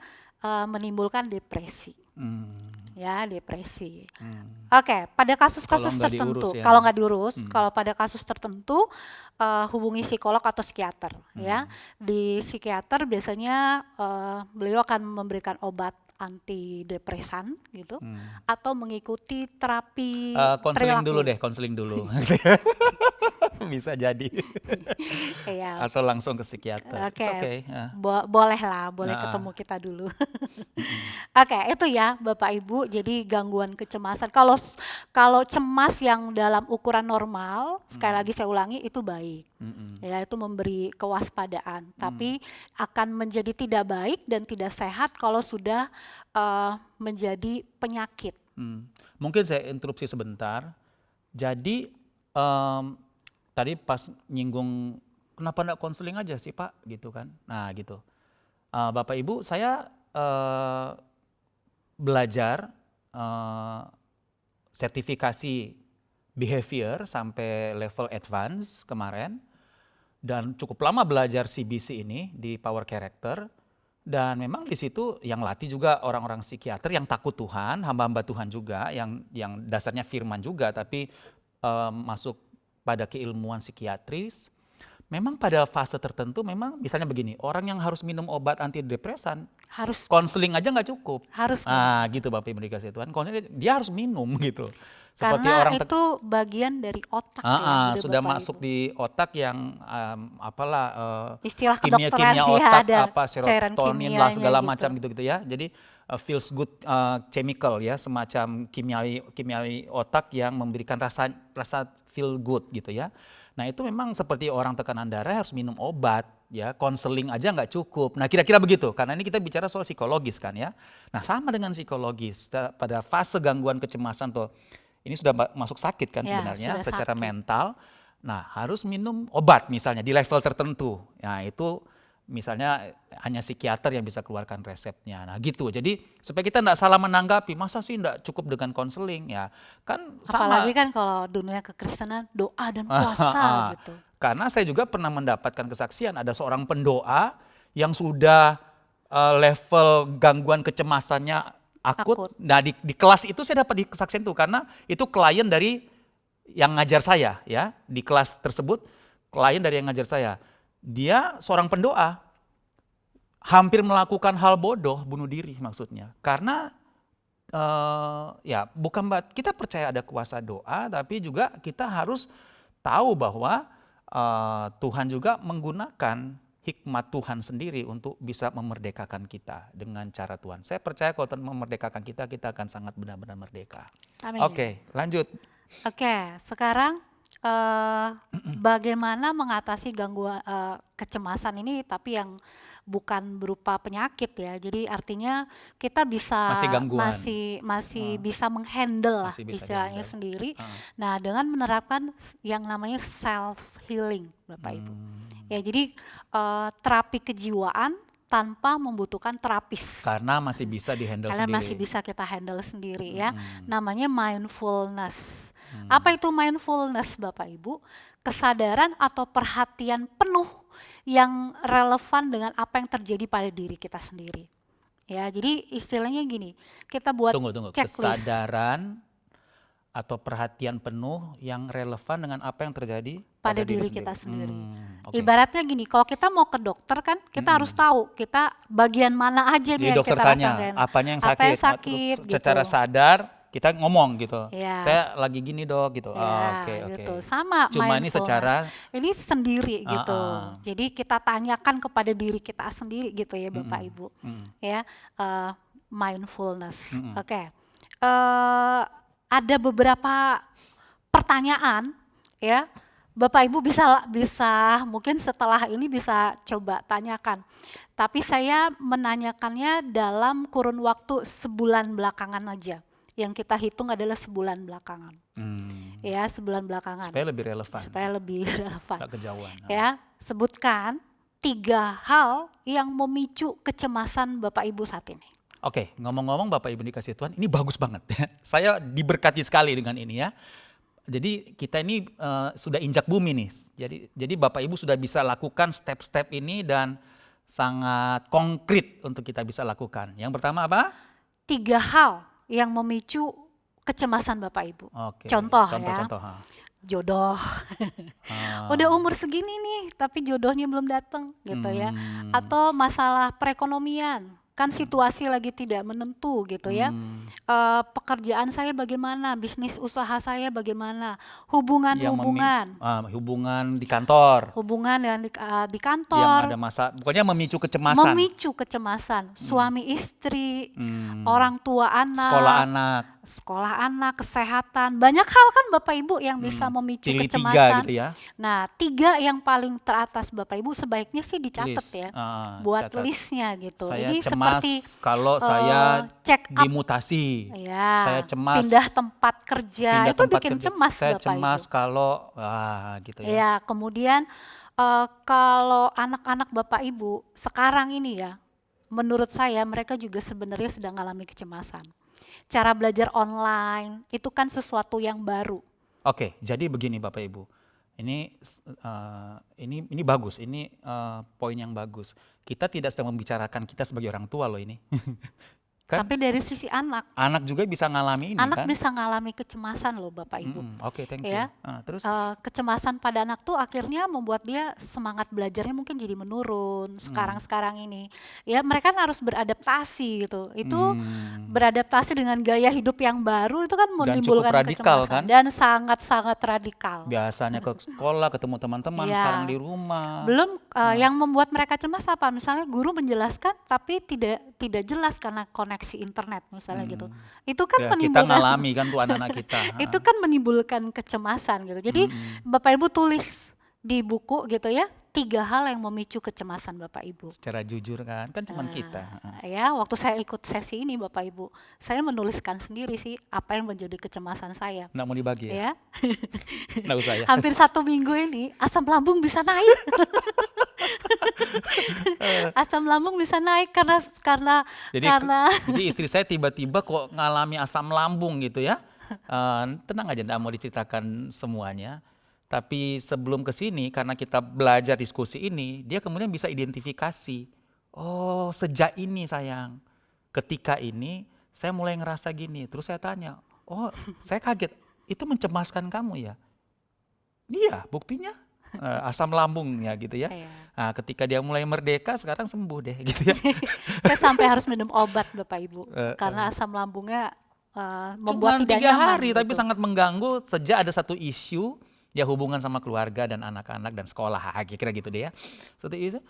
Speaker 9: menimbulkan depresi. Ya, depresi. Oke, pada kasus-kasus
Speaker 8: Kalau nggak
Speaker 9: tertentu,
Speaker 8: diurus ya.
Speaker 9: kalau nggak diurus, kalau pada kasus tertentu hubungi psikolog atau psikiater ya. Di psikiater biasanya beliau akan memberikan obat antidepresan gitu atau mengikuti terapi
Speaker 8: Konseling
Speaker 9: perilaku.
Speaker 8: dulu deh, konseling dulu. Bisa jadi.
Speaker 9: Iya.
Speaker 8: Atau langsung ke psikiater.
Speaker 9: Oke,
Speaker 8: It's okay.
Speaker 9: boleh ketemu kita dulu. Oke, itu ya Bapak Ibu. Jadi gangguan kecemasan. Kalau cemas yang dalam ukuran normal, sekali lagi saya ulangi itu baik. Ya, itu memberi kewaspadaan. Tapi akan menjadi tidak baik dan tidak sehat kalau sudah menjadi penyakit.
Speaker 8: Mungkin saya interupsi sebentar. Jadi tadi pas nyinggung kenapa enggak konseling aja sih Pak gitu kan. Nah gitu. Bapak Ibu saya belajar sertifikasi behavior sampai level advance kemarin. Dan cukup lama belajar CBC ini di Power Character. Dan memang di situ yang latih juga orang-orang psikiater yang takut Tuhan, hamba-hamba Tuhan juga, yang dasarnya firman juga, tapi masuk pada keilmuan psikiatris. Memang pada fase tertentu memang misalnya begini, orang yang harus minum obat antidepresan,
Speaker 9: Harus
Speaker 8: konseling aja nggak cukup.
Speaker 9: harus
Speaker 8: Gitu Bapak Ibu dikasih Tuhan, konseling dia harus minum gitu. Seperti
Speaker 9: karena
Speaker 8: orang
Speaker 9: itu bagian dari otak ya, gitu,
Speaker 8: sudah
Speaker 9: Bapak
Speaker 8: masuk
Speaker 9: Ibu.
Speaker 8: di otak yang
Speaker 9: Istilah
Speaker 8: kimia
Speaker 9: kedokteran ya,
Speaker 8: otak,
Speaker 9: ada cairan
Speaker 8: serotonin lah segala
Speaker 9: kimianya
Speaker 8: macam
Speaker 9: gitu.
Speaker 8: gitu ya. Jadi feels good chemical ya, semacam kimiawi otak yang memberikan rasa feel good gitu ya. Nah itu memang seperti orang tekanan darah harus minum obat ya, konseling aja nggak cukup. Nah kira-kira begitu, karena ini kita bicara soal psikologis kan ya. Nah sama dengan psikologis, pada fase gangguan kecemasan tuh, ini sudah masuk sakit kan
Speaker 9: Ya,
Speaker 8: sebenarnya
Speaker 9: sudah
Speaker 8: secara
Speaker 9: sakit.
Speaker 8: mental. Nah harus minum obat misalnya di level tertentu. Nah itu misalnya hanya psikiater yang bisa keluarkan resepnya. Nah gitu, jadi supaya kita nggak salah menanggapi, masa sih nggak cukup dengan konseling ya, kan sama.
Speaker 9: Apalagi kan kalau dunia kekristenan doa dan puasa gitu.
Speaker 8: Karena saya juga pernah mendapatkan kesaksian, ada seorang pendoa yang sudah level gangguan kecemasannya akut. Nah di kelas itu saya dapat di kesaksian itu, karena itu klien dari yang ngajar saya ya, di kelas tersebut klien dari yang ngajar saya. Dia seorang pendoa, hampir melakukan hal bodoh, bunuh diri maksudnya. Karena ya bukan kita percaya ada kuasa doa, tapi juga kita harus tahu bahwa Tuhan juga menggunakan hikmat Tuhan sendiri untuk bisa memerdekakan kita dengan cara Tuhan. Saya percaya kalau Tuhan memerdekakan kita, kita akan sangat benar-benar merdeka.
Speaker 9: Amin.
Speaker 8: Oke, lanjut.
Speaker 9: Oke, sekarang bagaimana mengatasi gangguan kecemasan ini, tapi yang bukan berupa penyakit ya. Jadi artinya kita bisa
Speaker 8: Masih gangguan.
Speaker 9: masih bisa menghandle lah
Speaker 8: Masih bisa
Speaker 9: istilahnya
Speaker 8: di-handle.
Speaker 9: sendiri. Nah, dengan menerapkan yang namanya self healing, Bapak Ibu. Ya, jadi terapi kejiwaan tanpa membutuhkan terapis.
Speaker 8: Karena masih bisa di-handle
Speaker 9: Karena
Speaker 8: sendiri.
Speaker 9: masih bisa kita handle sendiri ya. Namanya mindfulness. Apa itu mindfulness Bapak Ibu? Kesadaran atau perhatian penuh yang relevan dengan apa yang terjadi pada diri kita sendiri. Ya, jadi istilahnya gini, kita buat
Speaker 8: Tunggu.
Speaker 9: checklist.
Speaker 8: Kesadaran atau perhatian penuh yang relevan dengan apa yang terjadi
Speaker 9: pada diri kita sendiri.
Speaker 8: Oke.
Speaker 9: Ibaratnya gini, kalau kita mau ke dokter kan, kita harus tahu kita bagian mana aja
Speaker 8: Jadi
Speaker 9: nih yang
Speaker 8: dokter
Speaker 9: kita
Speaker 8: tanya
Speaker 9: rasakan.
Speaker 8: apanya yang
Speaker 9: Apa
Speaker 8: sakit,
Speaker 9: yang sakit
Speaker 8: Terus secara
Speaker 9: gitu.
Speaker 8: sadar kita ngomong gitu.
Speaker 9: Ya.
Speaker 8: Saya lagi gini dok gitu.
Speaker 9: Ya,
Speaker 8: Oke.
Speaker 9: gitu. Sama
Speaker 8: Cuma ini
Speaker 9: mindfulness.
Speaker 8: secara
Speaker 9: Ini sendiri gitu.
Speaker 8: Ah.
Speaker 9: Jadi kita tanyakan kepada diri kita sendiri gitu ya Bapak Ibu. Ya, mindfulness. Oke. Ada beberapa pertanyaan ya. Bapak Ibu bisa mungkin setelah ini bisa coba tanyakan. Tapi saya menanyakannya dalam kurun waktu sebulan belakangan aja. Yang kita hitung adalah sebulan belakangan. Ya, sebulan belakangan.
Speaker 8: supaya lebih relevan.
Speaker 9: Supaya lebih relevan.
Speaker 8: Nggak kejauhan.
Speaker 9: Ya, sebutkan 3 hal yang memicu kecemasan Bapak Ibu saat ini.
Speaker 8: Oke, ngomong-ngomong Bapak Ibu dikasih Tuhan, ini bagus banget ya. Saya diberkati sekali dengan ini ya. Jadi kita ini sudah injak bumi nih. Jadi Bapak Ibu sudah bisa lakukan step-step ini dan sangat konkret untuk kita bisa lakukan. Yang pertama apa?
Speaker 9: 3 hal yang memicu kecemasan Bapak Ibu.
Speaker 8: Oke.
Speaker 9: Contoh ya.
Speaker 8: Contoh.
Speaker 9: Jodoh. Udah umur segini nih, tapi jodohnya belum datang gitu ya. Atau masalah perekonomian. Kan situasi lagi tidak menentu gitu ya. Pekerjaan saya bagaimana, bisnis usaha saya bagaimana, hubungan
Speaker 8: Hubungan di kantor.
Speaker 9: hubungan dengan di
Speaker 8: Yang
Speaker 9: kantor,
Speaker 8: ada pokoknya memicu kecemasan.
Speaker 9: memicu kecemasan, suami istri, orang tua anak,
Speaker 8: Sekolah anak.
Speaker 9: kesehatan, banyak hal kan Bapak Ibu yang bisa memicu
Speaker 8: Pilih 3
Speaker 9: kecemasan.
Speaker 8: gitu ya.
Speaker 9: Nah, 3 yang paling teratas Bapak Ibu sebaiknya sih dicatat
Speaker 8: List.
Speaker 9: ya, buat
Speaker 8: Catat.
Speaker 9: listnya gitu.
Speaker 8: Saya
Speaker 9: Jadi
Speaker 8: cemas
Speaker 9: seperti
Speaker 8: kalau saya
Speaker 9: check up,
Speaker 8: dimutasi.
Speaker 9: ya,
Speaker 8: Saya cemas
Speaker 9: pindah tempat kerja,
Speaker 8: pindah
Speaker 9: itu
Speaker 8: tempat
Speaker 9: bikin
Speaker 8: kerja.
Speaker 9: cemas
Speaker 8: Saya
Speaker 9: Bapak
Speaker 8: cemas
Speaker 9: Ibu.
Speaker 8: kalau gitu ya.
Speaker 9: Ya, kemudian kalau anak-anak Bapak Ibu sekarang ini ya, menurut saya mereka juga sebenarnya sedang mengalami kecemasan. Cara belajar online itu kan sesuatu yang baru.
Speaker 8: Oke, jadi begini Bapak Ibu. Ini bagus, ini poin yang bagus. Kita tidak sedang membicarakan kita sebagai orang tua loh ini. Kan
Speaker 9: Tapi dari sisi anak
Speaker 8: juga bisa ngalami ini
Speaker 9: anak
Speaker 8: kan.
Speaker 9: bisa mengalami kecemasan loh Bapak Ibu.
Speaker 8: Oke, thank you.
Speaker 9: Ya.
Speaker 8: Terus
Speaker 9: Kecemasan pada anak tuh akhirnya membuat dia semangat belajarnya mungkin jadi menurun sekarang ini. Ya, mereka kan harus beradaptasi gitu. Itu beradaptasi dengan gaya hidup yang baru itu kan
Speaker 8: cukup
Speaker 9: menimbulkan
Speaker 8: radikal,
Speaker 9: kecemasan
Speaker 8: kan?
Speaker 9: dan sangat-sangat radikal.
Speaker 8: biasanya ke sekolah, ketemu teman-teman,
Speaker 9: Iya.
Speaker 8: sekarang di rumah.
Speaker 9: Belum yang membuat mereka cemas apa? Misalnya guru menjelaskan tapi tidak jelas karena koneksi internet misalnya gitu. Itu kan
Speaker 8: Ya, kita
Speaker 9: menimbulkan
Speaker 8: ngalami kan tuh anak-anak kita.
Speaker 9: itu kan menimbulkan kecemasan gitu. Jadi Bapak Ibu tulis di buku gitu ya, 3 hal yang memicu kecemasan Bapak Ibu.
Speaker 8: Secara jujur kan cuman kita.
Speaker 9: Ya, waktu saya ikut sesi ini Bapak Ibu, saya menuliskan sendiri sih apa yang menjadi kecemasan saya.
Speaker 8: Nggak mau dibagi ya?
Speaker 9: Ya,
Speaker 8: Nggak usah ya.
Speaker 9: hampir 1 minggu ini asam lambung bisa naik. Asam lambung bisa naik karena
Speaker 8: Jadi
Speaker 9: karena
Speaker 8: jadi istri saya tiba-tiba kok ngalami asam lambung gitu ya. Tenang aja, nggak mau diceritakan semuanya. Tapi sebelum ke sini karena kita belajar diskusi ini, dia kemudian bisa identifikasi. Oh, sejak ini sayang, ketika ini saya mulai ngerasa gini. Terus saya tanya, oh saya kaget, itu mencemaskan kamu ya? Iya, buktinya asam lambungnya gitu ya.
Speaker 9: Iya.
Speaker 8: Nah, ketika dia mulai merdeka sekarang sembuh deh gitu ya.
Speaker 9: saya sampai harus minum obat Bapak Ibu karena asam lambungnya membuat
Speaker 8: Cuman
Speaker 9: tidak
Speaker 8: 3
Speaker 9: nyaman
Speaker 8: hari tapi
Speaker 9: gitu.
Speaker 8: sangat mengganggu sejak ada satu isu ya hubungan sama keluarga dan anak-anak dan sekolah kira-kira gitu deh ya. Satu isu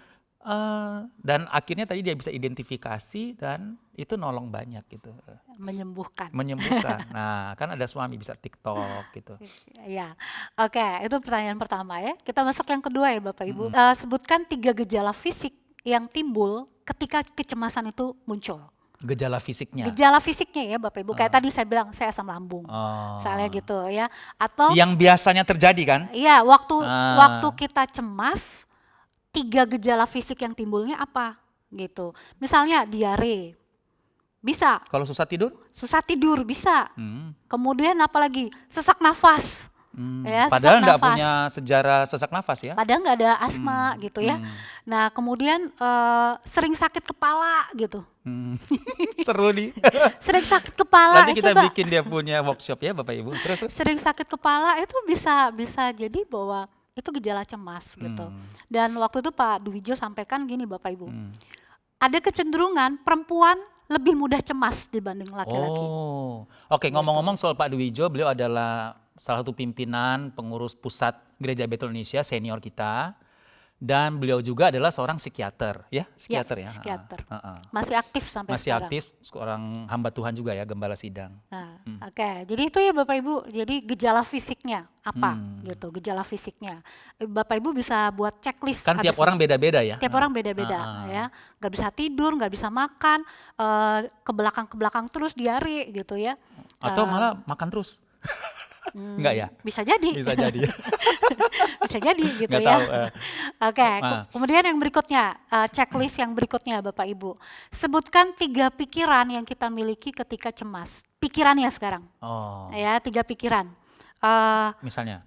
Speaker 8: dan akhirnya tadi dia bisa identifikasi dan itu nolong banyak gitu.
Speaker 9: menyembuhkan.
Speaker 8: Menyembuhkan. Nah, kan ada suami bisa TikTok gitu.
Speaker 9: Ya, oke, itu pertanyaan pertama ya. Kita masuk yang kedua ya Bapak Ibu. Sebutkan 3 gejala fisik yang timbul ketika kecemasan itu muncul.
Speaker 8: Gejala fisiknya.
Speaker 9: Gejala fisiknya ya Bapak Ibu. Kayak tadi saya bilang saya asam lambung,
Speaker 8: Oh.
Speaker 9: misalnya gitu ya. Atau
Speaker 8: Yang biasanya terjadi kan?
Speaker 9: iya waktu
Speaker 8: Ah.
Speaker 9: kita cemas, 3 gejala fisik yang timbulnya apa gitu. Misalnya diare, bisa.
Speaker 8: Kalau susah tidur?
Speaker 9: Susah tidur bisa.
Speaker 8: Hmm.
Speaker 9: Kemudian apalagi sesak nafas. Ya, sesak
Speaker 8: Padahal nggak
Speaker 9: nafas.
Speaker 8: punya sejarah sesak nafas ya.
Speaker 9: Padahal nggak ada asma gitu ya. Nah kemudian sering sakit kepala gitu.
Speaker 8: Seru nih.
Speaker 9: Sering sakit kepala.
Speaker 8: Nanti kita
Speaker 9: coba.
Speaker 8: bikin dia punya workshop ya Bapak Ibu. Terus.
Speaker 9: Sering sakit kepala itu bisa jadi bahwa itu gejala cemas gitu. Dan waktu itu Pak Duwijo sampaikan gini Bapak Ibu. Ada kecenderungan perempuan lebih mudah cemas dibanding laki-laki.
Speaker 8: Oh, oke. Ngomong-ngomong soal Pak Duwijo, beliau adalah salah satu pimpinan pengurus pusat Gereja Betel Indonesia senior kita, dan beliau juga adalah seorang psikiater, ya, psikiater ya.
Speaker 9: Psikiater.
Speaker 8: Heeh.
Speaker 9: Masih aktif sampai
Speaker 8: Masih
Speaker 9: sekarang.
Speaker 8: aktif, seorang hamba Tuhan juga ya, gembala sidang.
Speaker 9: Nah, oke. Jadi itu ya Bapak Ibu. Jadi gejala fisiknya apa gitu, gejala fisiknya. Bapak Ibu bisa buat checklist.
Speaker 8: Kan tiap
Speaker 9: habis
Speaker 8: orang beda-beda ya.
Speaker 9: Tiap orang beda-beda ya. Nggak bisa tidur, nggak bisa makan, ke belakang terus diare gitu ya.
Speaker 8: Atau malah makan terus. Enggak ya?
Speaker 9: Bisa jadi.
Speaker 8: Bisa jadi.
Speaker 9: Bisa jadi gitu
Speaker 8: Nggak
Speaker 9: ya.
Speaker 8: tahu,
Speaker 9: Oke,
Speaker 8: Ah.
Speaker 9: kemudian yang berikutnya, checklist yang berikutnya Bapak Ibu. Sebutkan 3 pikiran yang kita miliki ketika cemas. Pikirannya sekarang.
Speaker 8: Oh,
Speaker 9: Ya, 3 pikiran.
Speaker 8: misalnya.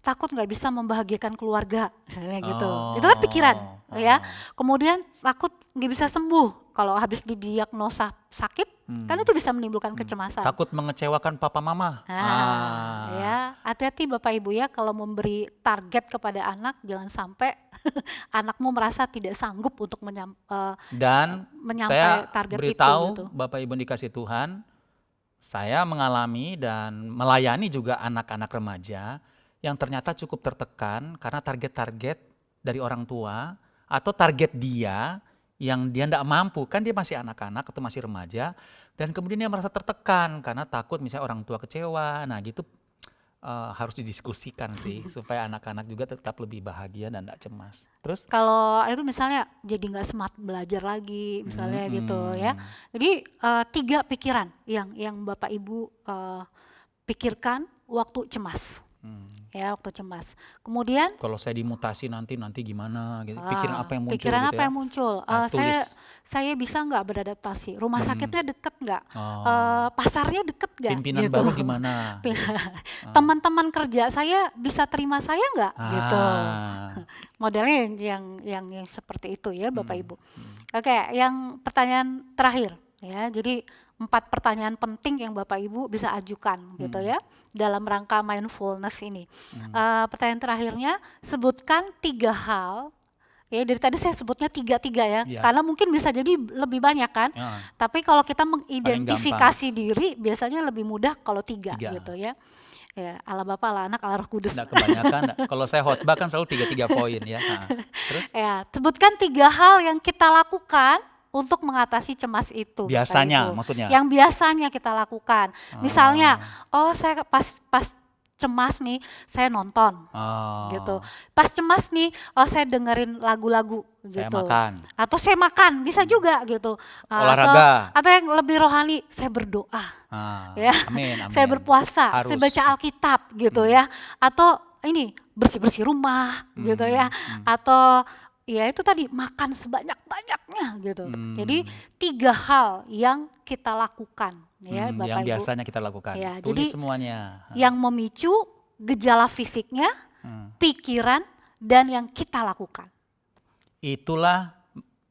Speaker 9: Takut nggak bisa membahagiakan keluarga, misalnya gitu.
Speaker 8: Oh,
Speaker 9: Itu kan pikiran, ya.
Speaker 8: oh.
Speaker 9: Kemudian takut nggak bisa sembuh kalau habis didiagnosa sakit, kan itu bisa menimbulkan kecemasan.
Speaker 8: Takut mengecewakan papa mama.
Speaker 9: Nah, ya hati-hati Bapak Ibu ya kalau memberi target kepada anak, jangan sampai anakmu merasa tidak sanggup untuk
Speaker 8: Dan
Speaker 9: menyampai
Speaker 8: saya
Speaker 9: target itu
Speaker 8: beritahu
Speaker 9: gitu.
Speaker 8: Bapak Ibu dikasih Tuhan, saya mengalami dan melayani juga anak-anak remaja yang ternyata cukup tertekan karena target-target dari orang tua atau target dia yang dia tidak mampu, kan dia masih anak-anak atau masih remaja, dan kemudian dia merasa tertekan karena takut misalnya orang tua kecewa. Nah gitu harus didiskusikan sih supaya anak-anak juga tetap lebih bahagia dan tidak cemas. Terus
Speaker 9: Kalau itu misalnya jadi nggak semangat belajar lagi, misalnya gitu ya. Jadi 3 pikiran yang Bapak Ibu pikirkan waktu cemas. Ya, waktu cemas. Kemudian
Speaker 8: kalau saya dimutasi nanti gimana gitu. Pikiran apa yang muncul
Speaker 9: pikiran
Speaker 8: gitu
Speaker 9: apa
Speaker 8: ya.
Speaker 9: yang muncul?
Speaker 8: Nah, tulis.
Speaker 9: Saya bisa nggak beradaptasi? Rumah sakitnya deket nggak?
Speaker 8: Oh.
Speaker 9: Pasarnya deket nggak?
Speaker 8: Pimpinan
Speaker 9: Gitu.
Speaker 8: baru gimana?
Speaker 9: Teman-teman kerja saya bisa terima saya nggak? Gitu.
Speaker 8: Ah.
Speaker 9: Modelnya yang seperti itu ya Bapak Ibu. Oke, yang pertanyaan terakhir ya. Jadi 4 pertanyaan penting yang Bapak Ibu bisa ajukan gitu ya dalam rangka mindfulness ini. Pertanyaan terakhirnya, sebutkan 3 hal. Ya dari tadi saya sebutnya 3 ya,
Speaker 8: Iya.
Speaker 9: karena mungkin bisa jadi lebih banyak kan.
Speaker 8: Ya.
Speaker 9: Tapi kalau kita mengidentifikasi diri biasanya lebih mudah kalau 3
Speaker 8: Tiga.
Speaker 9: gitu ya. Ya, ala Bapa, ala Anak, ala Roh Kudus.
Speaker 8: Nggak kebanyakan. Kalau saya khotbah kan selalu 3 poin ya. Nah, terus
Speaker 9: Ya, sebutkan 3 hal yang kita lakukan untuk mengatasi cemas itu. Bapak
Speaker 8: biasanya
Speaker 9: Ibu.
Speaker 8: maksudnya.
Speaker 9: Yang biasanya kita lakukan. Misalnya, saya pas cemas nih, saya nonton
Speaker 8: Oh,
Speaker 9: gitu. Pas cemas nih, saya dengerin lagu-lagu
Speaker 8: saya
Speaker 9: gitu.
Speaker 8: makan.
Speaker 9: Atau saya makan, bisa juga gitu.
Speaker 8: Olahraga.
Speaker 9: Atau yang lebih rohani, saya berdoa.
Speaker 8: Ah,
Speaker 9: Ya.
Speaker 8: amin.
Speaker 9: Saya berpuasa,
Speaker 8: Harus.
Speaker 9: saya baca Alkitab gitu ya. Atau ini bersih-bersih rumah gitu ya. Atau ya itu tadi makan sebanyak-banyaknya gitu. Jadi 3 hal yang kita lakukan ya Bapak
Speaker 8: yang
Speaker 9: Ibu.
Speaker 8: biasanya kita lakukan.
Speaker 9: Ya,
Speaker 8: Tulis
Speaker 9: jadi
Speaker 8: semuanya.
Speaker 9: yang memicu gejala fisiknya, pikiran, dan yang kita lakukan.
Speaker 8: Itulah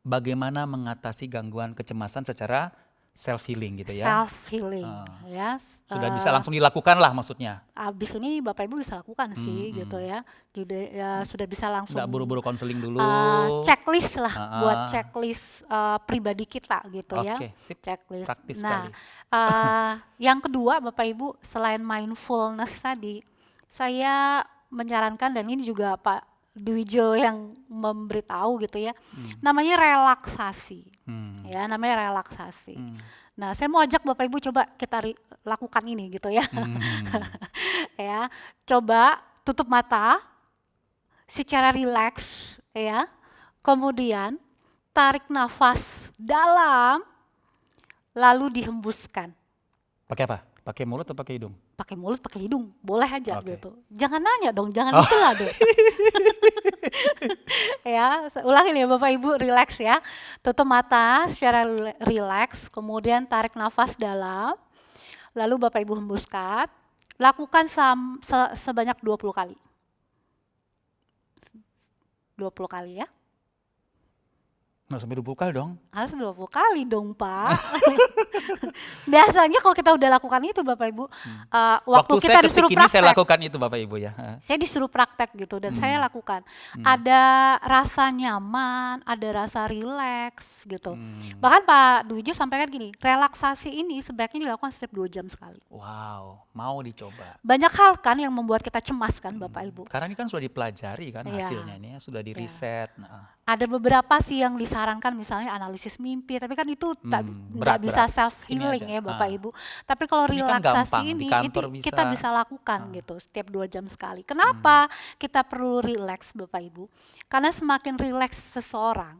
Speaker 8: bagaimana mengatasi gangguan kecemasan secara self healing gitu ya.
Speaker 9: Self healing ya.
Speaker 8: Sudah bisa langsung dilakukan lah maksudnya.
Speaker 9: Abis ini Bapak Ibu bisa lakukan sih gitu ya. Jadi sudah bisa langsung
Speaker 8: Nggak buru-buru konseling dulu.
Speaker 9: checklist lah buat checklist pribadi kita gitu ya.
Speaker 8: Oke, sip.
Speaker 9: Checklist.
Speaker 8: Praktis
Speaker 9: Nah,
Speaker 8: sekali.
Speaker 9: yang kedua Bapak Ibu selain mindfulness tadi, saya menyarankan dan ini juga Pak Dwijo yang memberitahu gitu ya, namanya relaksasi. Ya, namanya relaksasi. Nah, saya mau ajak Bapak Ibu coba kita lakukan ini gitu ya. Ya, coba tutup mata secara rileks ya. Kemudian tarik nafas dalam lalu dihembuskan.
Speaker 8: Pakai apa? Pakai mulut atau pakai hidung?
Speaker 9: Pakai mulut, pakai hidung, boleh aja
Speaker 8: Oke.
Speaker 9: gitu. Jangan nanya dong, jangan itulah dong. Ya, ulangin ya Bapak Ibu, relax ya. Tutup mata secara relax, kemudian tarik nafas dalam, lalu Bapak Ibu hembuskan. Lakukan sebanyak 20 kali. 20 kali ya.
Speaker 8: Nggak sampai 20 kali dong.
Speaker 9: Harus 20 kali dong Pak. Biasanya kalau kita udah lakukan itu Bapak Ibu, waktu kita
Speaker 8: saya
Speaker 9: disuruh
Speaker 8: kesini saya
Speaker 9: praktek.
Speaker 8: lakukan itu Bapak Ibu ya.
Speaker 9: Saya disuruh praktek gitu dan saya lakukan. Ada rasa nyaman, ada rasa rileks gitu. Bahkan Pak Dwijo sampaikan gini, relaksasi ini sebaiknya dilakukan setiap 2 jam sekali.
Speaker 8: Wow, mau dicoba.
Speaker 9: Banyak hal kan yang membuat kita cemas kan Bapak Ibu.
Speaker 8: Karena ini kan sudah dipelajari kan
Speaker 9: Iya.
Speaker 8: hasilnya ini ya, sudah di riset. Nah,
Speaker 9: Ada beberapa sih yang disarankan misalnya analisis mimpi, tapi kan itu nggak bisa
Speaker 8: berat.
Speaker 9: self
Speaker 8: Ini
Speaker 9: healing
Speaker 8: aja.
Speaker 9: ya Bapak Ibu. Tapi kalau
Speaker 8: Ini kan
Speaker 9: relaksasi
Speaker 8: gampang, di
Speaker 9: ini
Speaker 8: kantor
Speaker 9: itu
Speaker 8: bisa.
Speaker 9: kita bisa lakukan gitu setiap 2 jam sekali. Kenapa kita perlu relax Bapak Ibu? Karena semakin relax seseorang,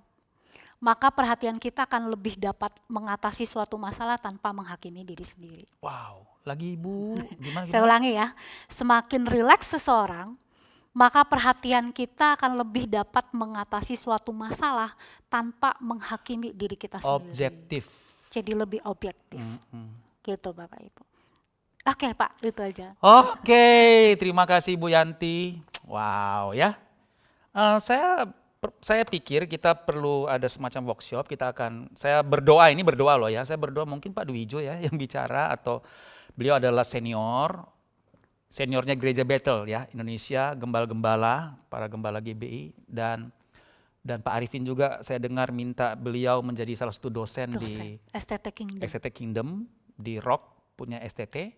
Speaker 9: maka perhatian kita akan lebih dapat mengatasi suatu masalah tanpa menghakimi diri sendiri.
Speaker 8: wow, lagi Ibu, gimana?
Speaker 9: Saya ulangi ya, semakin rileks seseorang, maka perhatian kita akan lebih dapat mengatasi suatu masalah tanpa menghakimi diri kita sendiri.
Speaker 8: Objektif.
Speaker 9: Jadi lebih objektif, gitu Bapak Ibu. Oke Pak, itu aja.
Speaker 8: Oke, terima kasih Bu Yanti. Wow ya. Saya pikir kita perlu ada semacam workshop. Saya berdoa, ini berdoa loh ya. Saya berdoa mungkin Pak Dwijo ya yang bicara atau beliau adalah seniornya Gereja Bethel ya Indonesia, gembala-gembala, para gembala GBI dan Pak Arifin juga saya dengar minta beliau menjadi salah satu dosen di
Speaker 9: STT Kingdom.
Speaker 8: STT Kingdom di Rock punya STT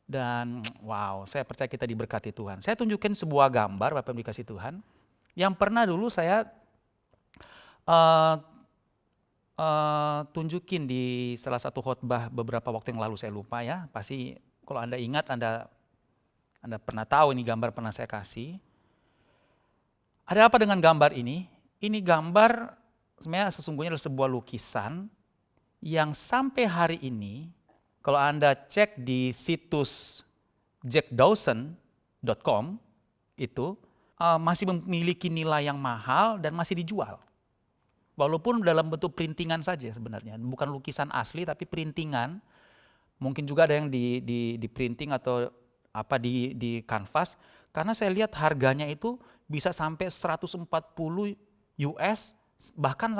Speaker 8: dan wow, saya percaya kita diberkati Tuhan. Saya tunjukin sebuah gambar Bapak Ibu dikasih Tuhan yang pernah dulu saya tunjukin di salah satu khotbah beberapa waktu yang lalu, saya lupa ya. Pasti kalau Anda ingat, Anda pernah tahu ini gambar pernah saya kasih. Ada apa dengan gambar ini? Ini gambar sebenarnya sesungguhnya adalah sebuah lukisan yang sampai hari ini kalau Anda cek di situs jackdawson.com itu masih memiliki nilai yang mahal dan masih dijual. Walaupun dalam bentuk printingan saja sebenarnya, bukan lukisan asli tapi printingan. Mungkin juga ada yang di printing atau apa di kanvas, karena saya lihat harganya itu bisa sampai 140 US, bahkan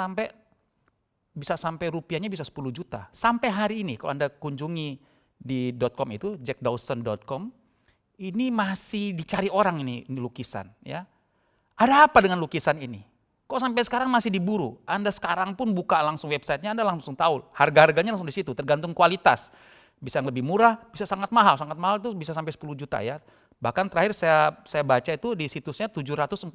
Speaker 8: bisa sampai rupiahnya bisa 10 juta. Sampai hari ini kalau Anda kunjungi di .com itu, jackdawson.com, ini masih dicari orang ini lukisan ya. Ada apa dengan lukisan ini? Kok sampai sekarang masih diburu? Anda sekarang pun buka langsung websitenya, Anda langsung tahu harga-harganya langsung di situ, tergantung kualitas. Bisa yang lebih murah, bisa sangat mahal itu bisa sampai 10 juta ya. Bahkan terakhir saya baca itu di situsnya 749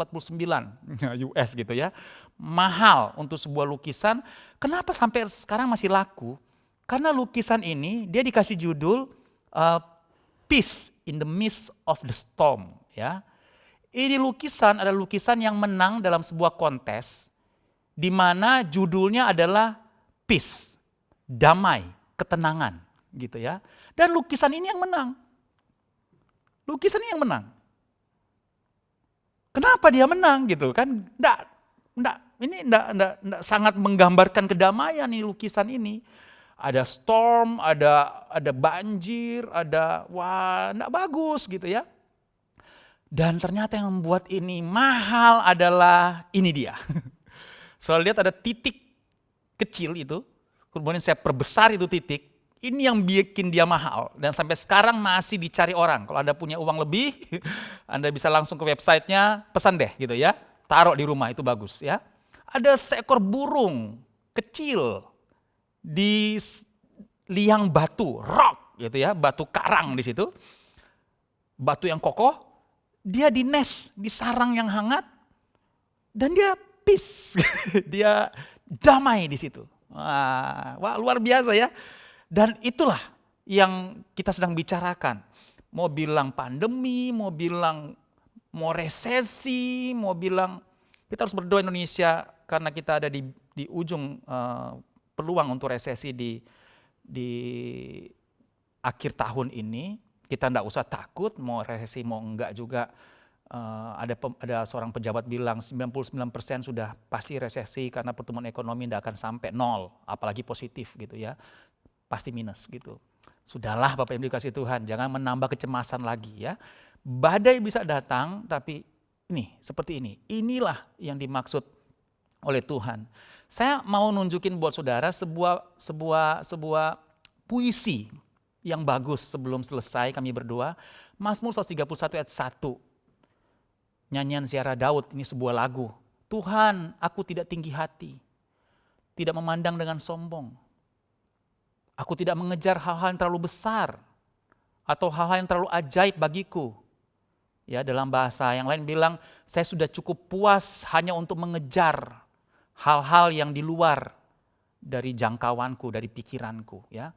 Speaker 8: US gitu ya. Mahal untuk sebuah lukisan. Kenapa sampai sekarang masih laku? Karena lukisan ini dia dikasih judul Peace in the Midst of the Storm ya. Ini lukisan adalah lukisan yang menang dalam sebuah kontes di mana judulnya adalah peace, damai, ketenangan gitu ya. Dan lukisan ini yang menang. Lukisan ini yang menang. Kenapa dia menang gitu kan? Ini enggak sangat menggambarkan kedamaian nih lukisan ini. Ada storm, ada banjir, enggak bagus gitu ya. Dan ternyata yang membuat ini mahal adalah ini dia. Soal lihat ada titik kecil itu, kemudian saya perbesar itu titik. Ini yang bikin dia mahal dan sampai sekarang masih dicari orang. Kalau Anda punya uang lebih, Anda bisa langsung ke websitenya, pesan deh gitu ya. Taruh di rumah, itu bagus ya. Ada seekor burung kecil di liang batu, rock gitu ya, batu karang di situ. Batu yang kokoh, dia di nest, di sarang yang hangat dan dia peace. Dia damai di situ. Wah, luar biasa ya. Dan itulah yang kita sedang bicarakan. Mau bilang pandemi, mau bilang mau resesi, mau bilang kita harus berdoa Indonesia karena kita ada di ujung peluang untuk resesi di akhir tahun ini. Kita enggak usah takut mau resesi mau enggak juga. Ada seorang pejabat bilang 99% sudah pasti resesi karena pertumbuhan ekonomi tidak akan sampai 0, apalagi positif gitu ya. Pasti minus gitu. Sudahlah Bapak Ibu dikasih Tuhan, jangan menambah kecemasan lagi ya. Badai bisa datang tapi seperti ini. Inilah yang dimaksud oleh Tuhan. Saya mau nunjukin buat saudara sebuah puisi yang bagus sebelum selesai kami berdoa. Mazmur 131 ayat 1. Nyanyian Ziarah Daud, ini sebuah lagu. Tuhan, aku tidak tinggi hati, tidak memandang dengan sombong. Aku tidak mengejar hal-hal yang terlalu besar atau hal-hal yang terlalu ajaib bagiku. Ya, dalam bahasa yang lain bilang, saya sudah cukup puas hanya untuk mengejar hal-hal yang di luar dari jangkauanku, dari pikiranku. Ya.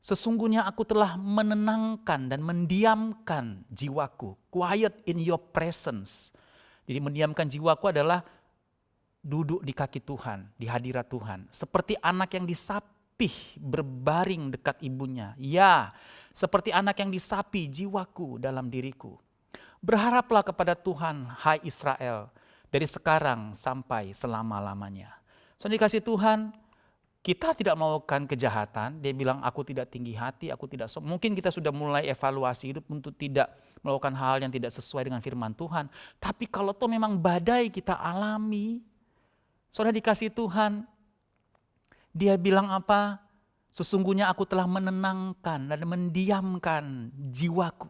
Speaker 8: Sesungguhnya aku telah menenangkan dan mendiamkan jiwaku. Quiet in your presence. Jadi mendiamkan jiwaku adalah duduk di kaki Tuhan, di hadirat Tuhan. Seperti anak yang disapih berbaring dekat ibunya. Ya, seperti anak yang disapi jiwaku dalam diriku. Berharaplah kepada Tuhan, hai Israel, dari sekarang sampai selama-lamanya. So dikasih Tuhan, kita tidak melakukan kejahatan. Dia bilang aku tidak tinggi hati, aku tidak mungkin kita sudah mulai evaluasi hidup untuk tidak melakukan hal yang tidak sesuai dengan firman Tuhan. Tapi kalau toh memang badai kita alami, saudara dikasih Tuhan, dia bilang apa? Sesungguhnya aku telah menenangkan dan mendiamkan jiwaku.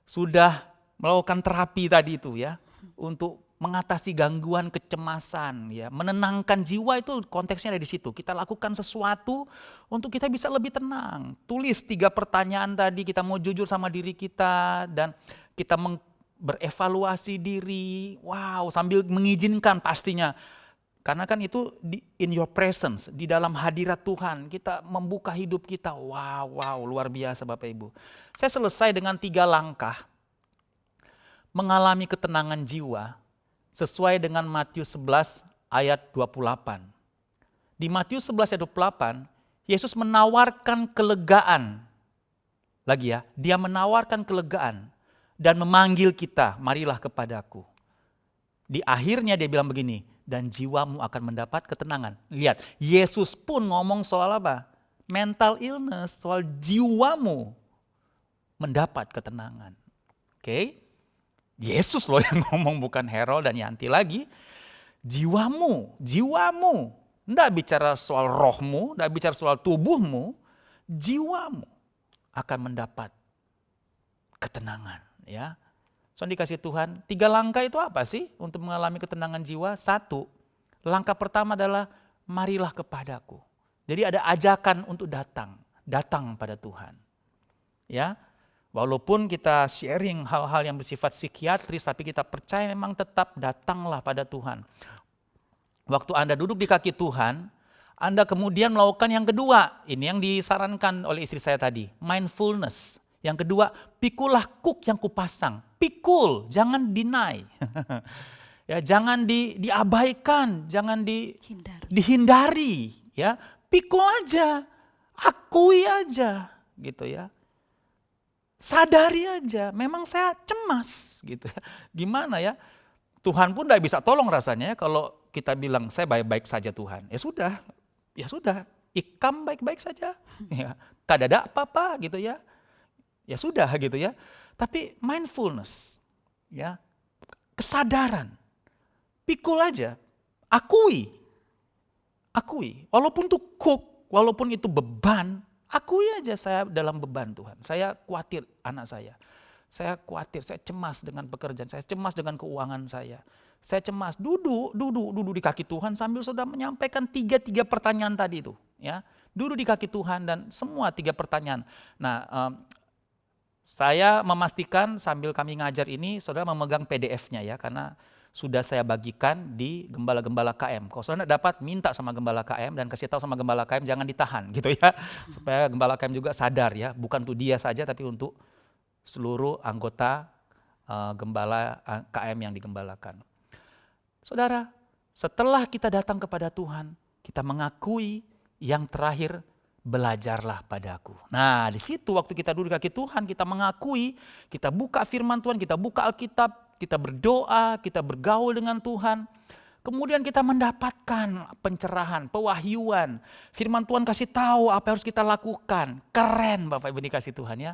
Speaker 8: Sudah melakukan terapi tadi itu ya, untuk mengatasi gangguan kecemasan, ya, menenangkan jiwa itu konteksnya ada di situ. Kita lakukan sesuatu untuk kita bisa lebih tenang. Tulis 3 pertanyaan tadi, kita mau jujur sama diri kita dan kita berevaluasi diri. Wow, sambil mengizinkan pastinya. Karena kan itu in your presence, di dalam hadirat Tuhan, kita membuka hidup kita. Wow, luar biasa Bapak Ibu. Saya selesai dengan 3 langkah mengalami ketenangan jiwa. Sesuai dengan Matius 11 ayat 28. Di Matius 11 ayat 28, Yesus menawarkan kelegaan. Lagi ya, dia menawarkan kelegaan dan memanggil kita, marilah kepadaku. Di akhirnya dia bilang begini, dan jiwamu akan mendapat ketenangan. Lihat, Yesus pun ngomong soal apa? Mental illness, soal jiwamu mendapat ketenangan. Oke? Yesus loh yang ngomong, bukan Harold dan Yanti lagi. Jiwamu. Enggak bicara soal rohmu, enggak bicara soal tubuhmu. Jiwamu akan mendapat ketenangan. Ya. So dikasih Tuhan, 3 langkah itu apa sih untuk mengalami ketenangan jiwa? 1, langkah pertama adalah marilah kepadaku. Jadi ada ajakan untuk datang pada Tuhan. Ya. Walaupun kita sharing hal-hal yang bersifat psikiatris, tapi kita percaya memang tetap datanglah pada Tuhan. Waktu Anda duduk di kaki Tuhan, Anda kemudian melakukan yang kedua. Ini yang disarankan oleh istri saya tadi, mindfulness. Yang kedua, pikulah kuk yang kupasang. Pikul, jangan deny. Ya, jangan diabaikan, jangan dihindari. Ya, pikul aja, akui aja, gitu ya. Sadari aja, memang saya cemas gitu. Gimana ya? Tuhan pun tidak bisa tolong rasanya kalau kita bilang saya baik-baik saja Tuhan. Ya sudah, ikam baik-baik saja. Ya, tak ada apa-apa gitu ya. Ya sudah gitu ya. Tapi mindfulness, ya, kesadaran, pikul aja, akui. Walaupun itu walaupun itu beban, akui aja saya dalam beban Tuhan. Saya khawatir anak saya. Saya khawatir, saya cemas dengan pekerjaan, saya cemas dengan keuangan saya. Saya cemas, duduk di kaki Tuhan sambil saudara menyampaikan tiga pertanyaan tadi itu. Ya, duduk di kaki Tuhan dan semua 3 pertanyaan. Nah, saya memastikan sambil kami ngajar ini, saudara memegang PDF-nya ya, karena sudah saya bagikan di gembala-gembala KM. Kalau saudara dapat, minta sama gembala KM dan kasih tahu sama gembala KM jangan ditahan gitu ya. Supaya gembala KM juga sadar ya, bukan untuk dia saja tapi untuk seluruh anggota gembala KM yang digembalakan. Saudara, setelah kita datang kepada Tuhan, kita mengakui yang terakhir, belajarlah padaku. Nah, di situ waktu kita duduk di kaki Tuhan, kita mengakui, kita buka firman Tuhan, kita buka Alkitab, kita berdoa, kita bergaul dengan Tuhan. Kemudian kita mendapatkan pencerahan, pewahyuan. Firman Tuhan kasih tahu apa yang harus kita lakukan. Keren Bapak Ibu dikasih Tuhan ya.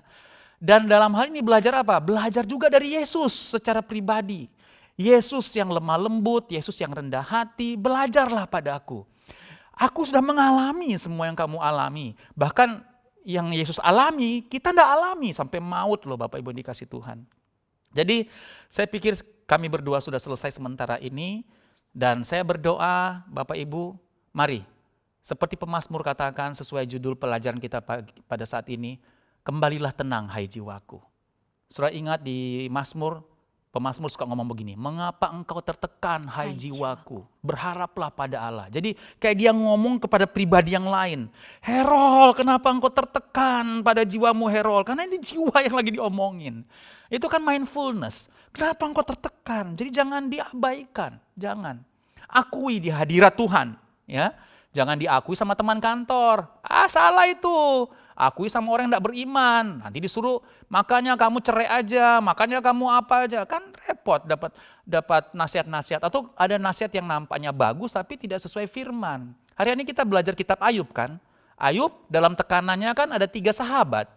Speaker 8: Dan dalam hal ini belajar apa? Belajar juga dari Yesus secara pribadi. Yesus yang lemah lembut, Yesus yang rendah hati, belajarlah padaku. Aku sudah mengalami semua yang kamu alami. Bahkan yang Yesus alami, kita tidak alami sampai maut loh Bapak Ibu dikasih Tuhan. Jadi saya pikir kami berdua sudah selesai sementara ini. Dan saya berdoa Bapak Ibu, mari seperti pemazmur katakan sesuai judul pelajaran kita pada saat ini. Kembalilah tenang hai jiwaku. Saudara ingat di Mazmur, pemazmur suka ngomong begini, mengapa engkau tertekan hai jiwaku, berharaplah pada Allah. Jadi kayak dia ngomong kepada pribadi yang lain. Herol, kenapa engkau tertekan pada jiwamu Herol? Karena ini jiwa yang lagi diomongin. Itu kan mindfulness. Kenapa engkau tertekan? Jadi jangan diabaikan, jangan. Akui di hadirat Tuhan, ya. Jangan diakui sama teman kantor. Salah itu. Akui sama orang yang tidak beriman. Nanti disuruh, makanya kamu cerai aja, makanya kamu apa aja. Kan repot dapat nasihat-nasihat. Atau ada nasihat yang nampaknya bagus tapi tidak sesuai firman. Hari ini kita belajar kitab Ayub kan. Ayub dalam tekanannya kan ada 3 sahabat.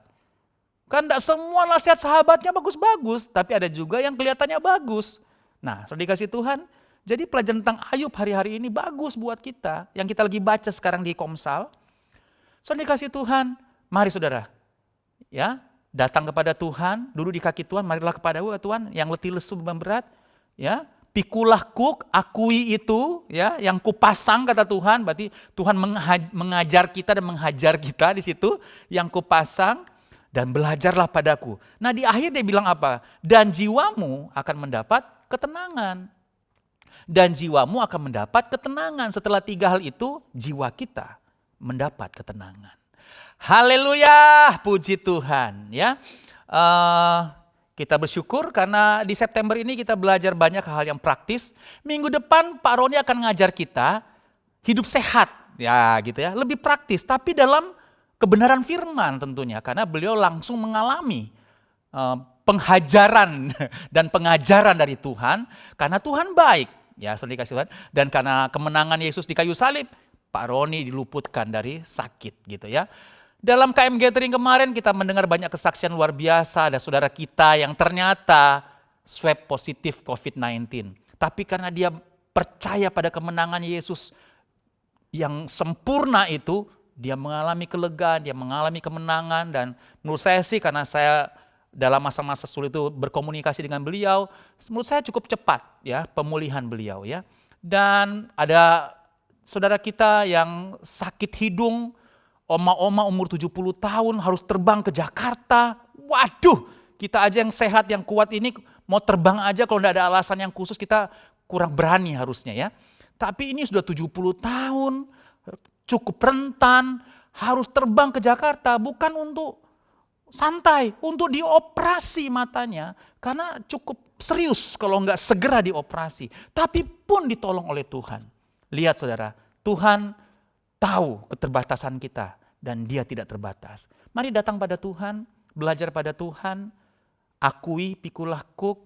Speaker 8: Kan tidak semua nasihat sahabatnya bagus-bagus. Tapi ada juga yang kelihatannya bagus. Nah, sudah dikasih Tuhan. Jadi pelajaran tentang Ayub hari-hari ini bagus buat kita. Yang kita lagi baca sekarang di Komsal. Sudah dikasih Tuhan. Mari saudara, ya datang kepada Tuhan, duduk di kaki Tuhan, marilah kepada Tuhan yang letih lesu beban berat, ya pikulah kuk, akui itu, ya yang kupasang kata Tuhan, berarti Tuhan mengajar kita dan menghajar kita di situ, yang kupasang dan belajarlah padaku. Nah di akhir dia bilang apa? Dan jiwamu akan mendapat ketenangan. Dan jiwamu akan mendapat ketenangan. Setelah 3 hal itu, jiwa kita mendapat ketenangan. Haleluya, puji Tuhan ya. Kita bersyukur karena di September ini kita belajar banyak hal yang praktis. Minggu depan Pak Roni akan ngajar kita hidup sehat ya gitu ya. Lebih praktis tapi dalam kebenaran firman tentunya. Karena beliau langsung mengalami penghajaran dan pengajaran dari Tuhan. Karena Tuhan baik ya saudara dikasih Tuhan. Dan karena kemenangan Yesus di kayu salib, Pak Roni diluputkan dari sakit gitu ya. Dalam KM Gathering kemarin kita mendengar banyak kesaksian luar biasa. Ada saudara kita yang ternyata swab positif COVID-19. Tapi karena dia percaya pada kemenangan Yesus yang sempurna itu, dia mengalami kelegaan, dia mengalami kemenangan. Dan menurut saya sih karena saya dalam masa-masa sulit itu berkomunikasi dengan beliau, menurut saya cukup cepat ya pemulihan beliau ya. Dan ada saudara kita yang sakit hidung, oma-oma umur 70 tahun harus terbang ke Jakarta. Waduh, kita aja yang sehat, yang kuat ini mau terbang aja kalau tidak ada alasan yang khusus kita kurang berani harusnya ya. Tapi ini sudah 70 tahun, cukup rentan, harus terbang ke Jakarta bukan untuk santai, untuk dioperasi matanya. Karena cukup serius kalau nggak segera dioperasi. Tapi pun ditolong oleh Tuhan. Lihat saudara, Tuhan tahu keterbatasan kita dan dia tidak terbatas. Mari datang pada Tuhan, belajar pada Tuhan, akui, pikulah kuk,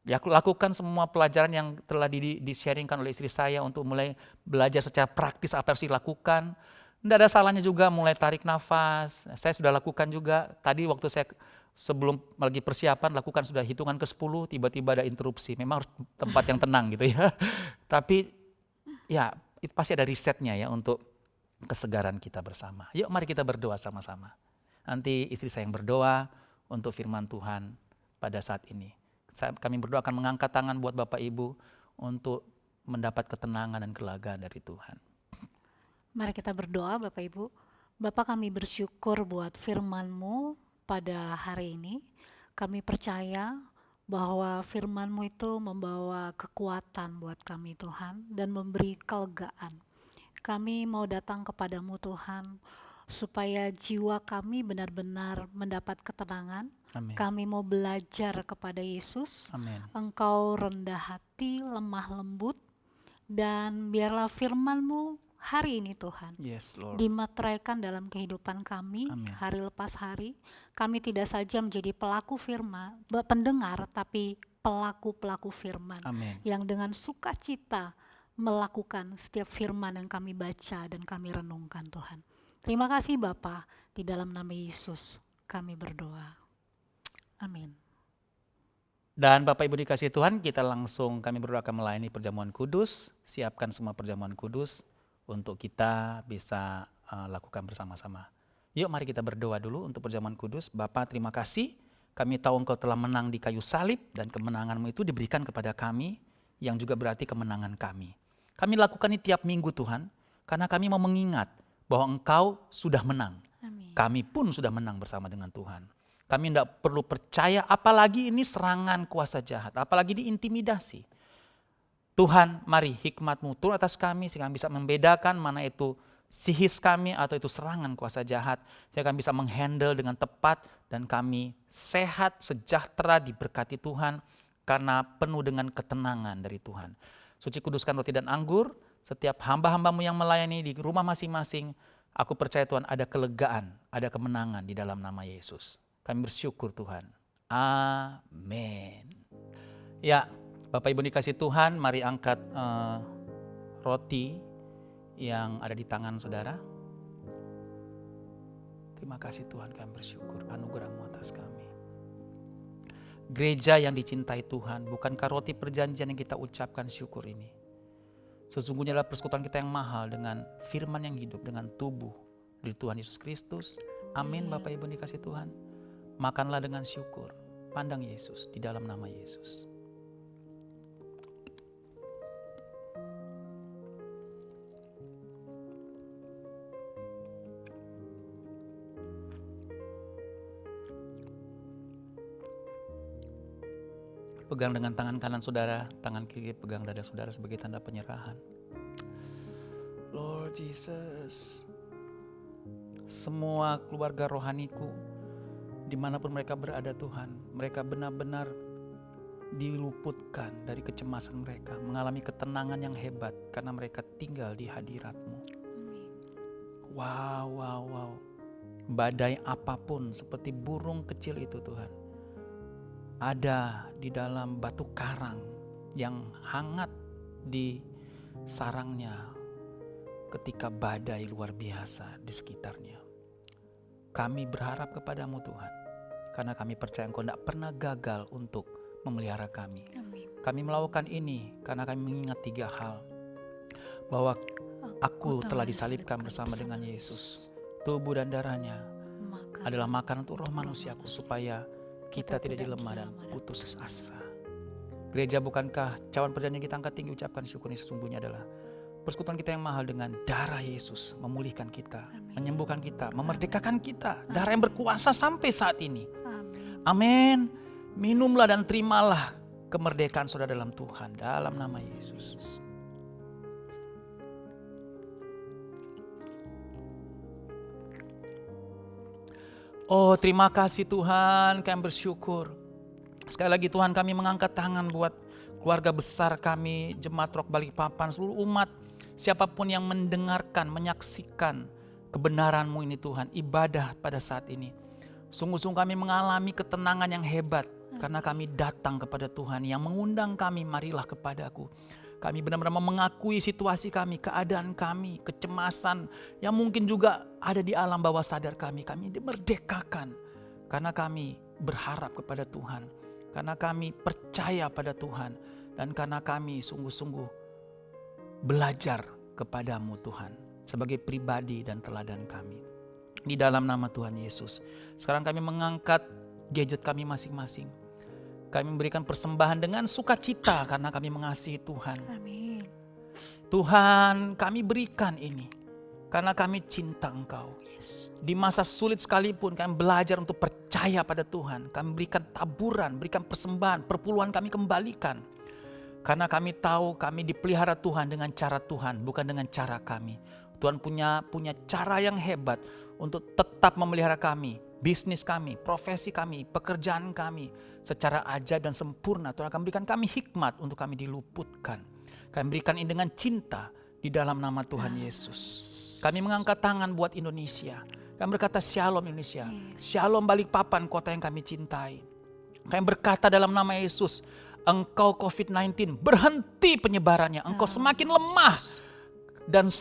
Speaker 8: Ya, aku lakukan semua pelajaran yang telah di-sharingkan oleh istri saya untuk mulai belajar secara praktis apa yang harus dilakukan. Tidak ada salahnya juga mulai tarik nafas. Saya sudah lakukan juga. Tadi waktu saya sebelum lagi persiapan lakukan sudah hitungan ke 10, tiba-tiba ada interupsi. Memang harus tempat yang tenang gitu ya. Tapi ya itu pasti ada risetnya ya untuk kesegaran kita bersama. Yuk mari kita berdoa sama-sama. Nanti istri saya yang berdoa untuk firman Tuhan pada saat ini. Kami berdoa akan mengangkat tangan buat Bapak Ibu untuk mendapat ketenangan dan kelegaan dari Tuhan.
Speaker 9: Mari kita berdoa Bapak Ibu. Bapak, kami bersyukur buat firman-Mu pada hari ini. Kami percaya bahwa firman-Mu itu membawa kekuatan buat kami Tuhan dan memberi kelegaan. Kami mau datang kepadamu Tuhan supaya jiwa kami benar-benar mendapat ketenangan.
Speaker 8: Amin.
Speaker 9: Kami mau belajar kepada Yesus.
Speaker 8: Amin.
Speaker 9: Engkau rendah hati, lemah lembut, dan biarlah firman-Mu hari ini Tuhan
Speaker 8: Yes, Lord.
Speaker 9: dimateraikan dalam kehidupan kami.
Speaker 8: Amin.
Speaker 9: Hari lepas hari. Kami tidak saja menjadi pelaku firman, pendengar, tapi pelaku-pelaku firman
Speaker 8: Amin.
Speaker 9: yang dengan sukacita melakukan setiap firman yang kami baca dan kami renungkan Tuhan. Terima kasih Bapa, di dalam nama Yesus kami berdoa. Amin.
Speaker 8: Dan Bapak Ibu dikasih Tuhan, kita langsung kami berdoa akan melayani perjamuan kudus. Siapkan semua perjamuan kudus untuk kita bisa lakukan bersama-sama. Yuk mari kita berdoa dulu untuk perjamuan kudus. Bapa, terima kasih. Kami tahu Engkau telah menang di kayu salib dan kemenangan-Mu itu diberikan kepada kami yang juga berarti kemenangan kami. Kami lakukan ini tiap minggu Tuhan karena kami mau mengingat bahwa Engkau sudah menang.
Speaker 9: Amin.
Speaker 8: Kami pun sudah menang bersama dengan Tuhan. Kami tidak perlu percaya apalagi ini serangan kuasa jahat, apalagi diintimidasi. Tuhan, mari hikmat-Mu turun atas kami sehingga kami bisa membedakan mana itu sihis kami atau itu serangan kuasa jahat. Sehingga kami bisa menghandle dengan tepat dan kami sehat, sejahtera, diberkati Tuhan karena penuh dengan ketenangan dari Tuhan. Suci kuduskan roti dan anggur, setiap hamba-hamba-Mu yang melayani di rumah masing-masing, aku percaya Tuhan ada kelegaan, ada kemenangan di dalam nama Yesus. Kami bersyukur Tuhan. Amin. Ya, Bapak Ibu dikasih Tuhan, mari angkat roti yang ada di tangan saudara. Terima kasih Tuhan, kami bersyukur anugerah-Mu atas kami. Gereja yang dicintai Tuhan, bukankah roti perjanjian yang kita ucapkan syukur ini? Sesungguhnya adalah persekutuan kita yang mahal dengan firman yang hidup, dengan tubuh dari Tuhan Yesus Kristus. Amin Bapak Ibu dikasih Tuhan. Makanlah dengan syukur, pandang Yesus di dalam nama Yesus. Pegang dengan tangan kanan saudara, tangan kiri pegang dada saudara sebagai tanda penyerahan. Lord Jesus, semua keluarga rohaniku, dimanapun mereka berada Tuhan, mereka benar-benar diluputkan dari kecemasan mereka, mengalami ketenangan yang hebat karena mereka tinggal di hadirat-Mu. Wow, wow, wow. Badai apapun seperti burung kecil itu Tuhan, ada di dalam batu karang yang hangat di sarangnya ketika badai luar biasa di sekitarnya. Kami berharap kepadamu Tuhan, karena kami percaya Engkau tidak pernah gagal untuk memelihara kami.
Speaker 9: Amin.
Speaker 8: Kami melakukan ini karena kami mengingat 3 hal. Bahwa aku telah disalibkan bersama dengan Yesus. Tubuh dan darahnya adalah makanan untuk roh manusiaku supaya kita tidak dilemah dan putus asa. Gereja, bukankah cawan perjanjian kita angkat tinggi ucapkan syukur ini sesungguhnya adalah persekutuan kita yang mahal dengan darah Yesus memulihkan kita, menyembuhkan kita, memerdekakan kita. Darah yang berkuasa sampai saat ini. Amin. Minumlah dan terimalah kemerdekaan saudara dalam Tuhan, dalam nama Yesus. Oh, terima kasih Tuhan, kami bersyukur. Sekali lagi Tuhan, kami mengangkat tangan buat keluarga besar kami, Jemaat Rock Balikpapan, seluruh umat, siapapun yang mendengarkan, menyaksikan kebenaran-Mu ini Tuhan, ibadah pada saat ini. Sungguh-sungguh kami mengalami ketenangan yang hebat. Karena kami datang kepada Tuhan yang mengundang kami, marilah kepadaku. Kami benar-benar mengakui situasi kami, keadaan kami, kecemasan yang mungkin juga ada di alam bawah sadar kami. Kami dimerdekakan karena kami berharap kepada Tuhan. Karena kami percaya pada Tuhan. Dan karena kami sungguh-sungguh belajar kepadamu Tuhan. Sebagai pribadi dan teladan kami. Di dalam nama Tuhan Yesus. Sekarang kami mengangkat gadget kami masing-masing. Kami memberikan persembahan dengan sukacita karena kami mengasihi Tuhan.
Speaker 9: Amin.
Speaker 8: Tuhan, kami berikan ini karena kami cinta Engkau. Di masa sulit sekalipun kami belajar untuk percaya pada Tuhan. Kami berikan taburan, berikan persembahan, perpuluhan kami kembalikan. Karena kami tahu kami dipelihara Tuhan dengan cara Tuhan, bukan dengan cara kami. Tuhan punya cara yang hebat untuk tetap memelihara kami. Bisnis kami, profesi kami, pekerjaan kami secara ajaib dan sempurna. Tuhan akan berikan kami hikmat untuk kami diluputkan. Kami berikan ini dengan cinta di dalam nama Tuhan Yesus. Kami mengangkat tangan buat Indonesia. Kami berkata shalom Indonesia. Shalom Balikpapan, kota yang kami cintai. Kami berkata dalam nama Yesus, engkau COVID-19 berhenti penyebarannya. Engkau semakin lemah. Dan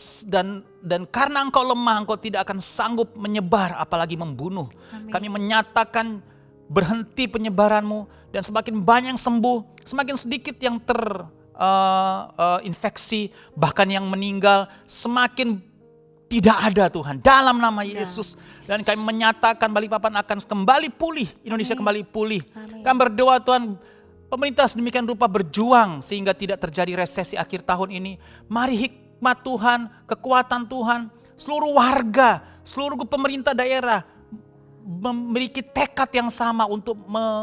Speaker 8: karena engkau lemah, engkau tidak akan sanggup menyebar apalagi membunuh.
Speaker 9: Amin.
Speaker 8: Kami menyatakan berhenti penyebaranmu dan semakin banyak yang sembuh, semakin sedikit yang terinfeksi, bahkan yang meninggal semakin tidak ada Tuhan dalam nama Yesus. Dan kami menyatakan Balikpapan akan kembali pulih, Indonesia kembali pulih. Kami berdoa Tuhan, pemerintah sedemikian rupa berjuang sehingga tidak terjadi resesi akhir tahun ini. Mari hikmat Tuhan, kekuatan Tuhan, seluruh warga, seluruh pemerintah daerah memiliki tekad yang sama untuk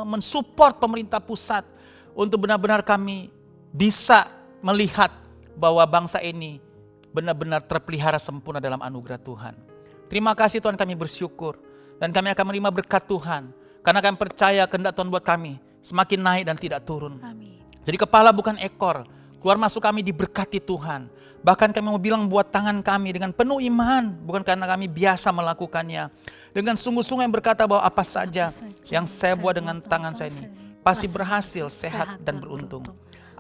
Speaker 8: mensupport pemerintah pusat. Untuk benar-benar kami bisa melihat bahwa bangsa ini benar-benar terpelihara sempurna dalam anugerah Tuhan. Terima kasih Tuhan, kami bersyukur. Dan kami akan menerima berkat Tuhan. Karena kami percaya kehendak Tuhan buat kami semakin naik dan tidak turun.
Speaker 9: Amin.
Speaker 8: Jadi kepala bukan ekor. Keluar masuk kami diberkati Tuhan. Bahkan kami mau bilang buat tangan kami dengan penuh iman. Bukan karena kami biasa melakukannya. Dengan sungguh-sungguh yang berkata bahwa apa saja yang saya buat dengan tangan saya ini pasti berhasil, sehat dan beruntung.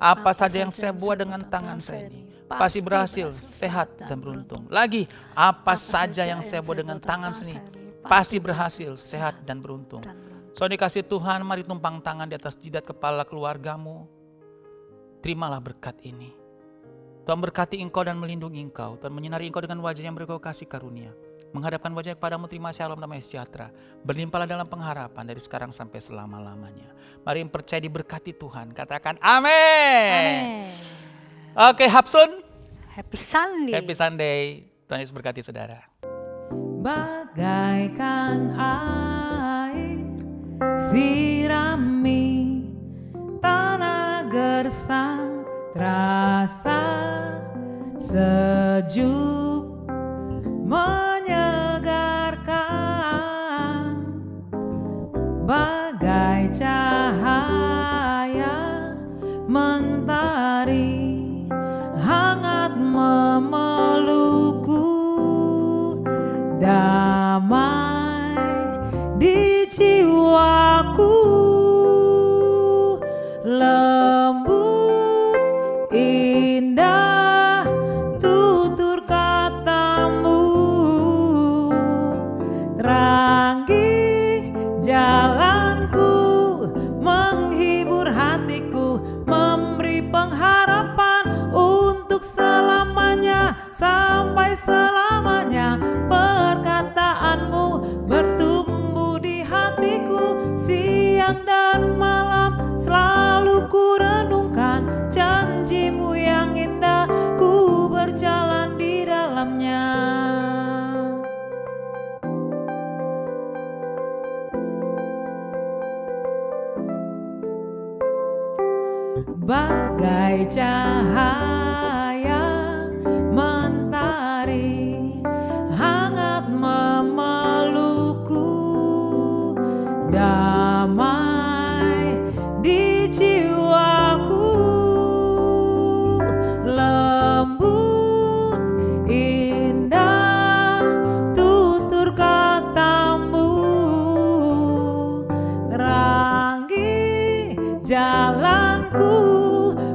Speaker 8: Apa saja yang saya buat dengan tangan saya ini pasti berhasil, sehat dan beruntung. Lagi, apa saja yang saya buat dengan tangan sini pasti berhasil, sehat dan beruntung. So dikasih Tuhan, mari tumpang tangan di atas jidat kepala keluargamu. Terimalah berkat ini. Tuhan berkati engkau dan melindungi engkau. Tuhan menyinari engkau dengan wajah yang berkau kasih karunia. Menghadapkan wajah kepadamu, terima shalom damai sejahtera. Berlimpahlah dalam pengharapan dari sekarang sampai selama-lamanya. Mari yang percaya diberkati Tuhan. Katakan amin. Oke, Hapsun.
Speaker 9: Happy Sunday.
Speaker 8: Happy Sunday. Tuhan Yesus berkati saudara.
Speaker 7: Bagaikan air sirami tanah gersang, terasa sejuk menyegarkan, bagai cahaya mentari hangat memelukku, damai di jiwaku, lembut indah tutur katamu, terangi jalanku, menghibur hatiku, memberi pengharapan untuk selamanya, sampai selamanya. Perkataanmu bertumbuh di hatiku, siang dan malam selalu ku renungkan, janjimu yang indah ku berjalan di dalamnya. Bagai cahaya mentari hangat memelukku, damai di jiwaku, lembut indah tutur katamu, terangi jalanku,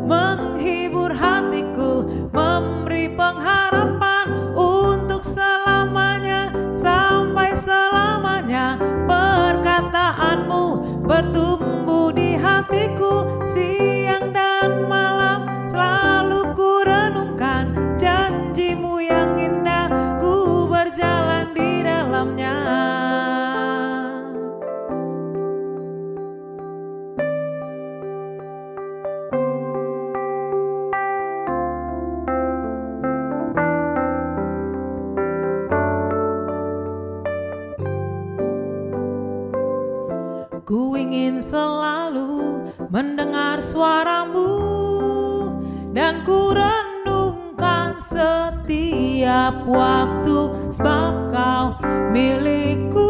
Speaker 7: menghibur hatiku, memberi pengharapan untuk selamanya, sampai selamanya. Perkataanmu bertumbuh di hatiku, siang dan malam selalu ku renungkan. Janjimu yang indah, ku berjalan di dalamnya. Ku ingin selalu mendengar suaramu, dan ku renungkan setiap waktu, sebab kau milikku.